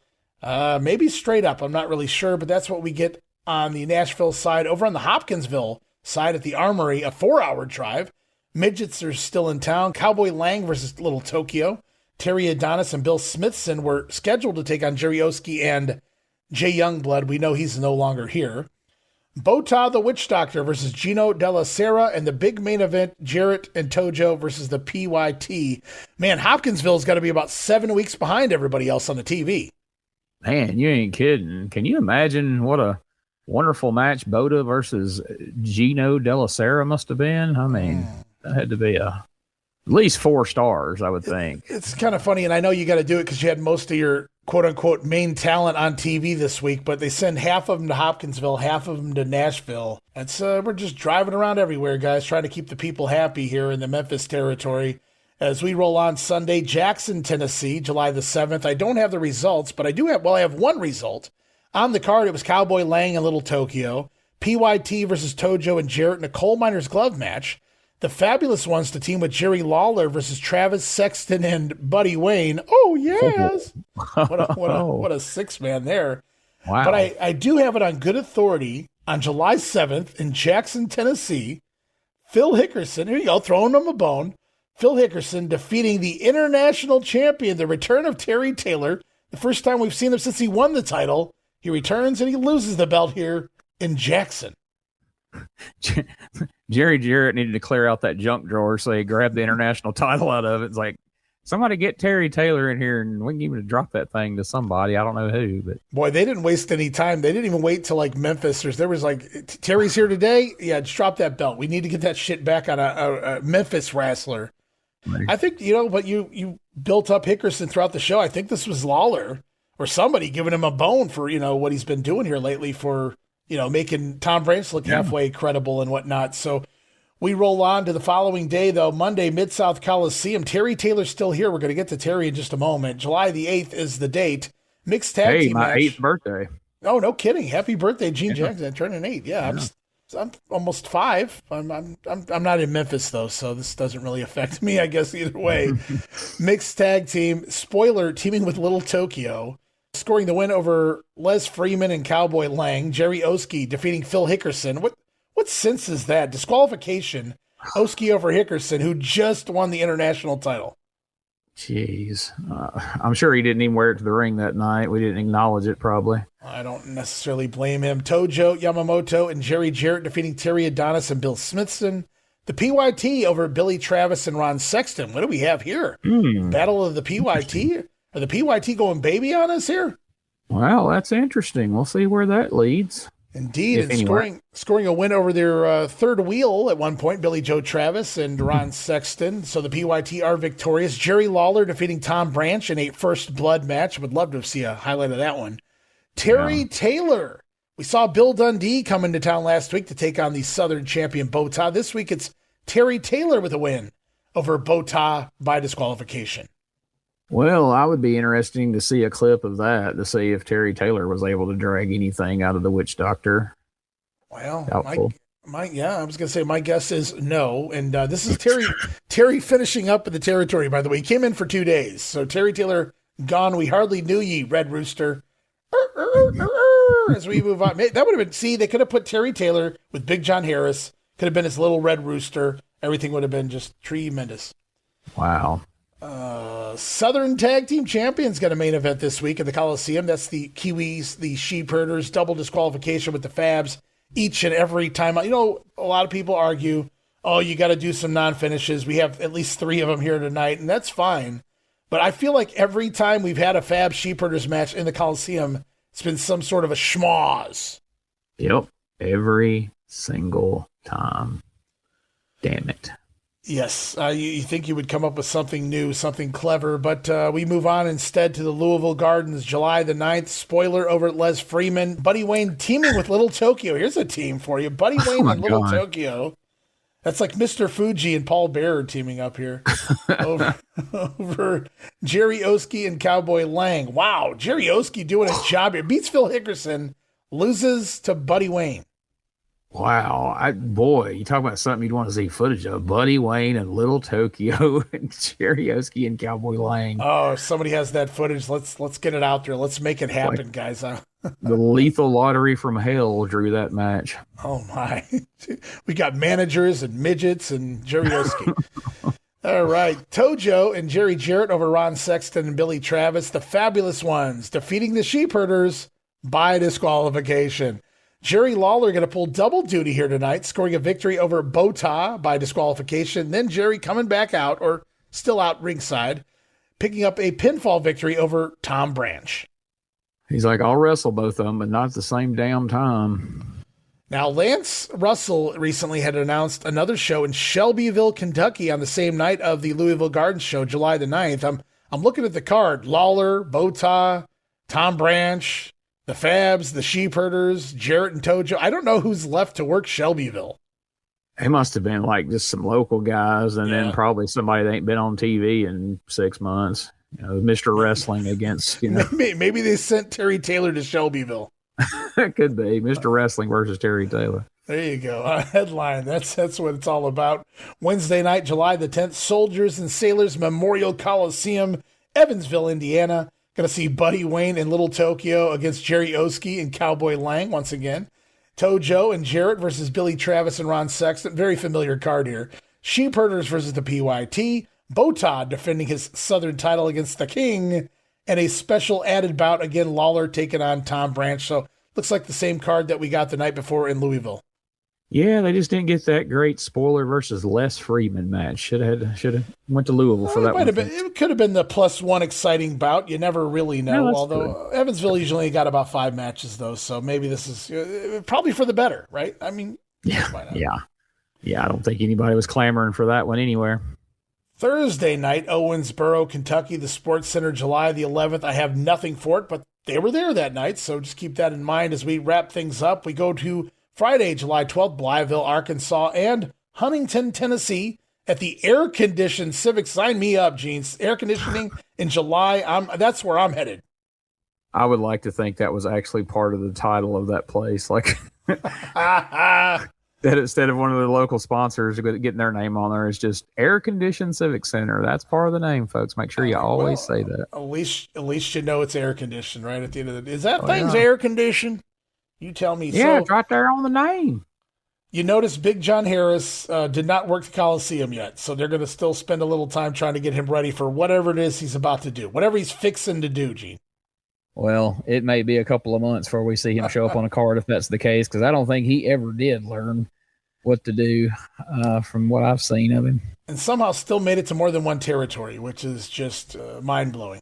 S5: Maybe straight up. I'm not really sure, but that's what we get on the Nashville side. Over on the Hopkinsville side at the Armory, a 4-hour drive. Midgets are still in town. Cowboy Lang versus Little Tokyo. Terry Adonis and Bill Smithson were scheduled to take on Jerry Oski and Jay Youngblood. We know he's no longer here. Bota the Witch Doctor versus Gino Della Sera, and the big main event, Jarrett and Tojo versus the PYT. Man, Hopkinsville's got to be about 7 weeks behind everybody else on the TV.
S6: Man, you ain't kidding. Can you imagine what a wonderful match Bota versus Gino Della Sera must have been? I mean, that had to be at least 4 stars, I would think.
S5: It's kind of funny, and I know you got to do it because you had most of your quote-unquote main talent on TV this week, but they send half of them to Hopkinsville, half of them to Nashville. It's we're just driving around everywhere, guys, trying to keep the people happy here in the Memphis territory. As we roll on Sunday, Jackson, Tennessee, July the 7th. I don't have the results, but I have one result. On the card, it was Cowboy Lang and Little Tokyo, PYT versus Tojo and Jarrett in a coal miner's glove match. The Fabulous Ones to team with Jerry Lawler versus Travis Sexton and Buddy Wayne. Oh, yes. What a 6-man there.
S6: Wow.
S5: But I do have it on good authority on July 7th in Jackson, Tennessee. Phil Hickerson, here you go, throwing him a bone. Phil Hickerson defeating the international champion, the return of Terry Taylor. The first time we've seen him since he won the title. He returns and he loses the belt here in Jackson.
S6: Jerry Jarrett needed to clear out that junk drawer, so he grabbed the international title out of it. It's like, somebody get Terry Taylor in here, and we can even drop that thing to somebody. I don't know who, but
S5: boy, they didn't waste any time. They didn't even wait till like Memphis. There was like, Terry's here today. Yeah, just drop that belt. We need to get that shit back on a Memphis wrestler.
S6: Right.
S5: I think but you built up Hickerson throughout the show. I think this was Lawler or somebody giving him a bone for what he's been doing here lately for making Tom Branch look halfway credible and whatnot. So we roll on to the following day, though, Monday, Mid-South Coliseum. Terry Taylor's still here. We're going to get to Terry in just a moment. July the 8th is the date. Mixed tag team
S6: my
S5: match.
S6: 8th birthday.
S5: Oh, no kidding. Happy birthday, Gene Jackson. I'm turning 8. Yeah, I'm almost 5. I'm not in Memphis, though, so this doesn't really affect me, I guess, either way. Mixed tag team. Spoiler, teaming with Little Tokyo. Scoring the win over Les Freeman and Cowboy Lang. Jerry Oski defeating Phil Hickerson. What sense is that? Disqualification. Oski over Hickerson, who just won the international title.
S6: Jeez. I'm sure he didn't even wear it to the ring that night. We didn't acknowledge it, probably.
S5: I don't necessarily blame him. Tojo Yamamoto and Jerry Jarrett defeating Terry Adonis and Bill Smithson. The PYT over Billy Travis and Ron Sexton. What do we have here? Battle of the PYT? Are the PYT going baby on us here?
S6: Well, that's interesting. We'll see where that leads.
S5: Indeed, and scoring a win over their third wheel at one point, Billy Joe Travis and Ron Sexton. So the PYT are victorious. Jerry Lawler defeating Tom Branch in a first blood match. Would love to see a highlight of that one. Terry Taylor. We saw Bill Dundee come into town last week to take on the Southern champion Bota. This week it's Terry Taylor with a win over Bota by disqualification.
S6: Well, I would be interesting to see a clip of that to see if Terry Taylor was able to drag anything out of the Witch Doctor.
S5: Well, I was going to say my guess is no. And this is Terry finishing up in the territory, by the way. He came in for 2 days. So Terry Taylor gone. We hardly knew ye, Red Rooster. As we move on. That would have been, they could have put Terry Taylor with Big John Harris. Could have been his little Red Rooster. Everything would have been just tremendous.
S6: Wow.
S5: Southern Tag Team Champions got a main event this week at the Coliseum. That's the Kiwis, the Sheep Herders, double disqualification with the Fabs each and every time. A lot of people argue, you got to do some non-finishes. We have at least 3 of them here tonight, and that's fine. But I feel like every time we've had a Fab Sheep Herders match in the Coliseum, it's been some sort of a schmoz.
S6: Yep. Every single time. Damn it.
S5: Yes, you think you would come up with something new, something clever, but we move on instead to the Louisville Gardens, July the 9th. Spoiler over at Les Freeman. Buddy Wayne teaming with Little Tokyo. Here's a team for you. Buddy Wayne and Little Tokyo. That's like Mr. Fuji and Paul Bearer teaming up here over Jerry Oski and Cowboy Lang. Wow, Jerry Oski doing a job here. Beats Phil Hickerson, loses to Buddy Wayne.
S6: Wow. You talk about something you'd want to see footage of. Buddy Wayne and Little Tokyo and Jerry Oski and Cowboy Lang.
S5: Oh, if somebody has that footage, let's get it out there. Let's make it happen, guys.
S6: The lethal lottery from hell drew that match.
S5: Oh, my. We got managers and midgets and Jerry Oski. All right. Tojo and Jerry Jarrett over Ron Sexton and Billy Travis. The Fabulous Ones defeating the Sheep Herders by disqualification. Jerry Lawler going to pull double duty here tonight, scoring a victory over Bota by disqualification. Then Jerry coming back out, or still out ringside, picking up a pinfall victory over Tom Branch.
S6: He's like, I'll wrestle both of them, but not at the same damn time.
S5: Now, Lance Russell recently had announced another show in Shelbyville, Kentucky on the same night of the Louisville Gardens show, July the 9th. I'm looking at the card. Lawler, Bota, Tom Branch, the Fabs, the Sheepherders, Jarrett and Tojo. I don't know who's left to work Shelbyville.
S6: It must have been like just some local guys and then probably somebody that ain't been on TV in 6 months. You know, Mr. Wrestling against, you know.
S5: Maybe they sent Terry Taylor to Shelbyville.
S6: It could be Mr. Wrestling versus Terry Taylor.
S5: There you go. Headline. That's what it's all about. Wednesday night, July the 10th, Soldiers and Sailors Memorial Coliseum, Evansville, Indiana. Going to see Buddy Wayne and Little Tokyo against Jerry Oski and Cowboy Lang once again. Tojo and Jarrett versus Billy Travis and Ron Sexton. Very familiar card here. Sheepherders versus the PYT. Bota defending his Southern title against the King. And a special added bout, again, Lawler taking on Tom Branch. So looks like the same card that we got the night before in Louisville.
S6: Yeah, they just didn't get that great Spoiler versus Les Freeman match. Should have went to Louisville for that one.
S5: It could have been the +1 exciting bout. You never really know.
S6: No,
S5: although
S6: good.
S5: Evansville usually got about 5 matches, though. So maybe this is probably for the better, right? I mean,
S6: yeah. I don't think anybody was clamoring for that one anywhere.
S5: Thursday night, Owensboro, Kentucky, the Sports Center, July the 11th. I have nothing for it, but they were there that night, so just keep that in mind as we wrap things up. We go to Friday, July 12th, Blytheville, Arkansas, and Huntington, Tennessee at the air-conditioned Civic. Sign me up, Gene. Air conditioning in July. That's where I'm headed.
S6: I would like to think that was actually part of the title of that place. Like that instead of one of the local sponsors getting their name on there, it's just air-conditioned Civic Center. That's part of the name, folks. Make sure you always say that.
S5: At least you know it's air-conditioned, right? At the end of the day. Is that thing's air-conditioned? You tell me.
S6: Yeah,
S5: so,
S6: it's right there on the name.
S5: You notice Big John Harris did not work the Coliseum yet, so they're going to still spend a little time trying to get him ready for whatever it is he's about to do, whatever he's fixing to do, Gene.
S6: Well, it may be a couple of months before we see him show up on a card if that's the case, because I don't think he ever did learn what to do from what I've seen of him.
S5: And somehow still made it to more than one territory, which is just mind-blowing.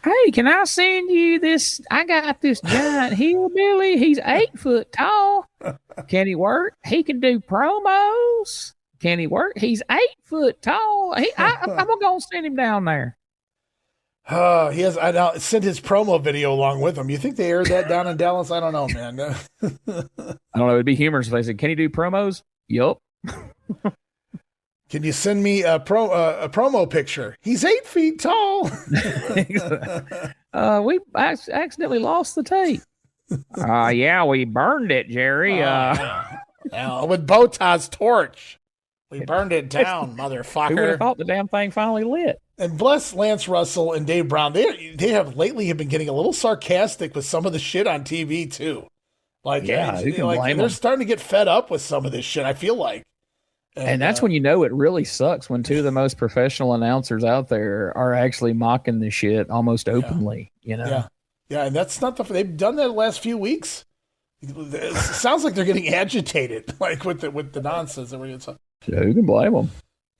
S6: Hey, can I send you this? I got this giant hillbilly. He's 8 foot tall. Can he work? He can do promos. Can he work? He's 8 foot tall. I'm going to send him down there.
S5: He has. I sent his promo video along with him. You think they aired that down in Dallas? I don't know, man.
S6: I don't know. It'd be humorous if they said, "Can he do promos?" Yup.
S5: Can you send me a promo picture? He's 8 feet tall.
S6: We accidentally lost the tape. Yeah, we burned it, Jerry.
S5: With Bota's torch. We burned it down, motherfucker.
S6: Who would have thought the damn thing finally lit?
S5: And bless Lance Russell and Dave Brown. They have lately been getting a little sarcastic with some of the shit on TV too. Like,
S6: yeah, who can blame
S5: they're
S6: them?
S5: starting to get fed up with some of this shit, I feel like.
S6: And that's when you know it really sucks, when two of the most professional announcers out there are actually mocking the shit almost openly, you know?
S5: Yeah, and that's not they've done that the last few weeks. It sounds like they're getting agitated, like with the nonsense that we're going to talk.
S6: Yeah, who can blame them?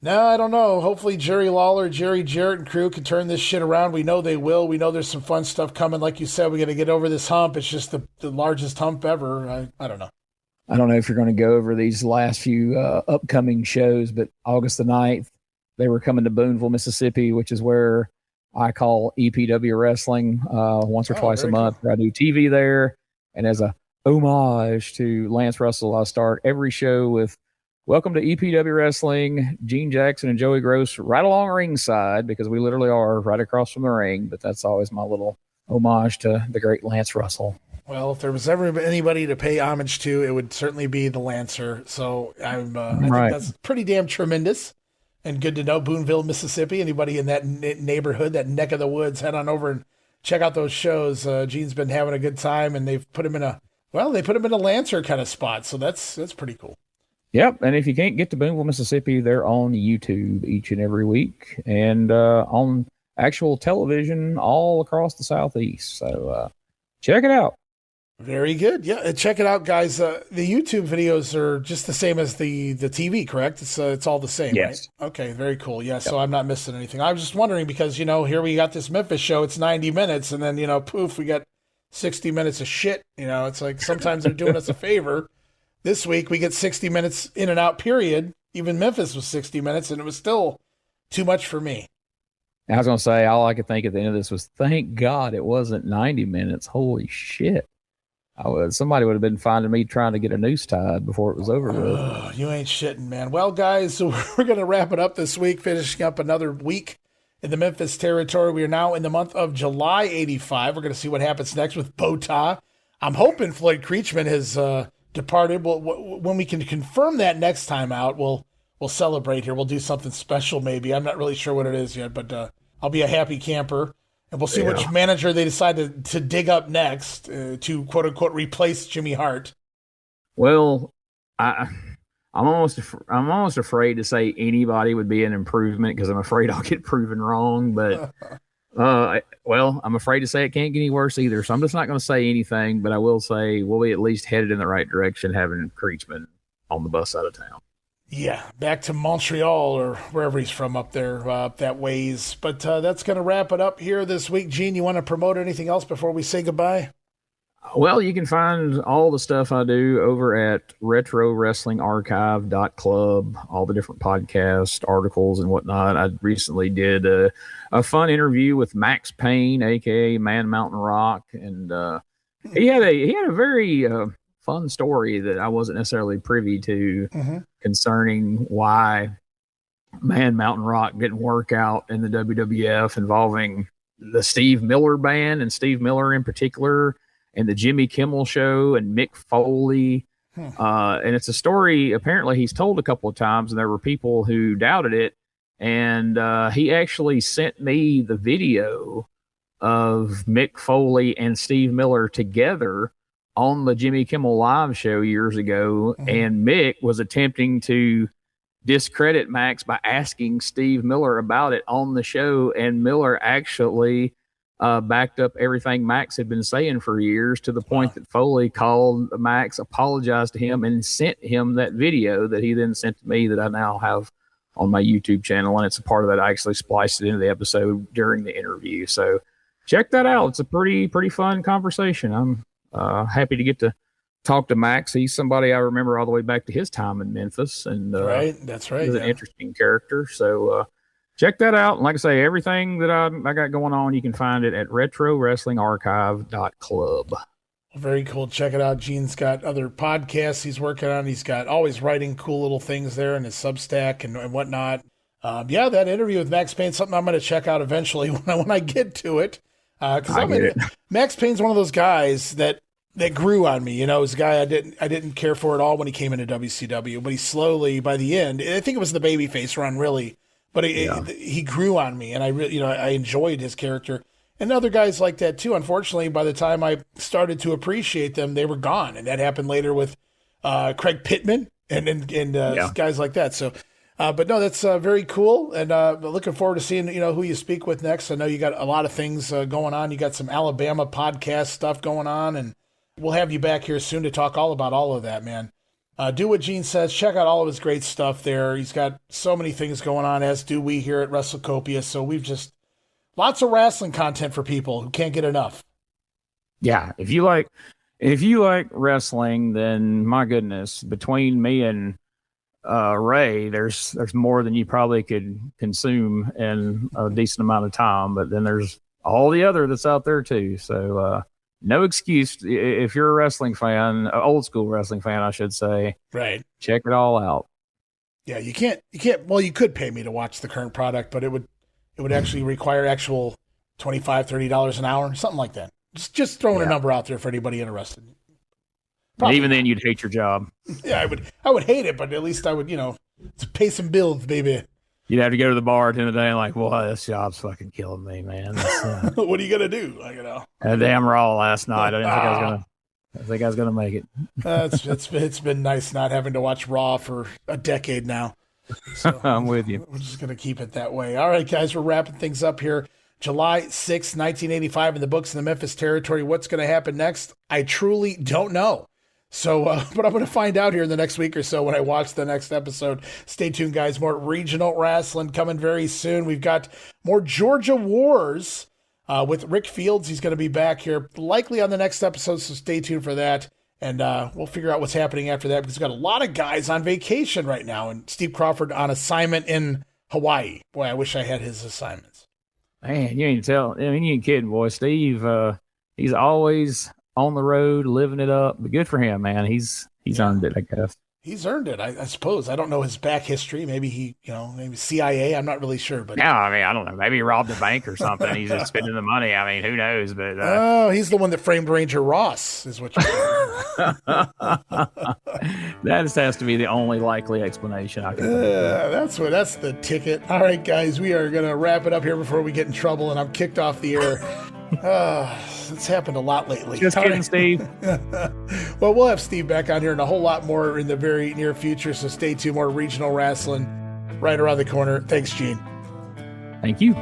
S5: No, I don't know. Hopefully Jerry Lawler, Jerry Jarrett, and crew can turn this shit around. We know they will. We know there's some fun stuff coming. Like you said, we got to get over this hump. It's just the largest hump ever. I don't know.
S6: I don't know if you're going to go over these last few upcoming shows, but August the 9th, they were coming to Booneville, Mississippi, which is where I call EPW Wrestling once or twice a month. Cool. I do TV there. And as a homage to Lance Russell, I start every show with welcome to EPW Wrestling, Gene Jackson and Joey Gross right along ringside, because we literally are right across from the ring. But that's always my little homage to the great Lance Russell.
S5: Well, if there was ever anybody to pay homage to, it would certainly be the Lancer. So I think that's pretty damn tremendous and good to know. Booneville, Mississippi. Anybody in that neighborhood, that neck of the woods, head on over and check out those shows. Gene's been having a good time, and they've put him in a Lancer kind of spot. So that's pretty cool.
S6: Yep, and if you can't get to Booneville, Mississippi, they're on YouTube each and every week and on actual television all across the Southeast. So check it out.
S5: Very good. Yeah, check it out, guys. The YouTube videos are just the same as the TV, correct? It's all the same,
S6: yes.
S5: Right? Okay, very cool. Yeah, so I'm not missing anything. I was just wondering because, here we got this Memphis show. It's 90 minutes, and then, poof, we got 60 minutes of shit. It's like sometimes they're doing us a favor. This week we get 60 minutes in and out, period. Even Memphis was 60 minutes, and it was still too much for me.
S6: I was going to say, all I could think at the end of this was, thank God it wasn't 90 minutes. Holy shit. Somebody would have been finding me trying to get a noose tied before it was over with.
S5: You ain't shitting, man. Well, guys, so we're going to wrap it up this week, finishing up another week in the Memphis territory. We are now in the month of July 85. We're going to see what happens next with Bota. I'm hoping Floyd Creatchman has departed. When we can confirm that next time out, we'll celebrate here. We'll do something special maybe. I'm not really sure what it is yet, but I'll be a happy camper. And we'll see which manager they decide to dig up next to, quote-unquote, replace Jimmy Hart.
S6: Well, I'm almost afraid to say anybody would be an improvement because I'm afraid I'll get proven wrong. But, I'm afraid to say it can't get any worse either. So I'm just not going to say anything, but I will say we'll be at least headed in the right direction having Creatchman on the bus out of town.
S5: Yeah, back to Montreal or wherever he's from up there, up that ways. But that's going to wrap it up here this week. Gene, you want to promote anything else before we say goodbye?
S6: Well, you can find all the stuff I do over at retrowrestlingarchive.club, all the different podcast articles and whatnot. I recently did a fun interview with Max Payne, a.k.a. Man Mountain Rock, and he had a very fun story that I wasn't necessarily privy to concerning why Man Mountain Rock didn't work out in the WWF, involving the Steve Miller Band and Steve Miller in particular, and the Jimmy Kimmel Show and Mick Foley. And it's a story apparently he's told a couple of times, and there were people who doubted it. And he actually sent me the video of Mick Foley and Steve Miller together on the Jimmy Kimmel Live show years ago, and Mick was attempting to discredit Max by asking Steve Miller about it on the show, and Miller actually backed up everything Max had been saying for years, to the point that Foley called Max, apologized to him, and sent him that video that he then sent to me that I now have on my YouTube channel, and it's a part of that. I actually spliced it into the episode during the interview, so check that out. It's a pretty fun conversation. I'm happy to get to talk to Max. He's somebody I remember all the way back to his time in Memphis, and
S5: right, that's right.
S6: He's an interesting character. So check that out. And like I say, everything that I got going on, you can find it at retrowrestlingarchive.club.
S5: Very cool. Check it out. Gene's got other podcasts he's working on. He's got always writing cool little things there in his Substack and whatnot. That interview with Max Payne, something I'm going to check out eventually when I get to it. Because Max Payne's one of those guys that grew on me. He was a guy I didn't care for at all when he came into WCW, but he slowly, by the end, I think it was the babyface run really, but he grew on me, and I really, I enjoyed his character. And other guys like that too. Unfortunately, by the time I started to appreciate them, they were gone, and that happened later with Craig Pittman and guys like that. So. But no, that's very cool, and looking forward to seeing who you speak with next. I know you got a lot of things going on. You got some Alabama podcast stuff going on, and we'll have you back here soon to talk all about all of that, man. Do what Gene says. Check out all of his great stuff there. He's got so many things going on, as do we here at WrestleCopia. So we've just lots of wrestling content for people who can't get enough.
S6: Yeah, if you like wrestling, then my goodness, between me and Ray, there's more than you probably could consume in a decent amount of time, but then there's all the other that's out there too. So no excuse if you're a wrestling fan, old school wrestling fan, I should say.
S5: Right.
S6: Check it all out.
S5: Yeah, you can't. Well, you could pay me to watch the current product, but it would actually require actual $25-$30 an hour, something like that. Just throwing a number out there for anybody interested.
S6: Probably. Even then, you'd hate your job.
S5: Yeah, I would hate it, but at least I would, to pay some bills, baby.
S6: You'd have to go to the bar at the end of the day and well, this job's fucking killing me, man.
S5: What are you gonna do?
S6: Had damn Raw last night. I didn't think I was gonna make it.
S5: It's been nice not having to watch Raw for a decade now. So
S6: I'm with you.
S5: We're just gonna keep it that way. All right, guys, we're wrapping things up here. July 6, 1985 in the books in the Memphis territory. What's going to happen next? I truly don't know. So, but I'm going to find out here in the next week or so when I watch the next episode. Stay tuned, guys. More regional wrestling coming very soon. We've got more Georgia Wars with Rick Fields. He's going to be back here likely on the next episode, so stay tuned for that. And we'll figure out what's happening after that, because we've got a lot of guys on vacation right now, and Steve Crawford on assignment in Hawaii. Boy, I wish I had his assignments.
S6: Man, you ain't tell. I mean, you ain't kidding, boy. Steve, he's always on the road, living it up. But good for him, man. He's earned it, I guess.
S5: He's earned it, I suppose. I don't know his back history. Maybe maybe CIA. I'm not really sure. But
S6: no, I mean, I don't know. Maybe he robbed a bank or something. He's just spending the money. I mean, who knows? But
S5: he's the one that framed Ranger Ross, is what you're saying.
S6: That just has to be the only likely explanation I can think
S5: of. That's the ticket. All right, guys, we are going to wrap it up here before we get in trouble, and I'm kicked off the air. It's happened a lot lately.
S6: Just kidding, Steve.
S5: Well, we'll have Steve back on here and a whole lot more in the very near future, so stay tuned. More regional wrestling right around the corner. Thanks, Gene.
S6: Thank you.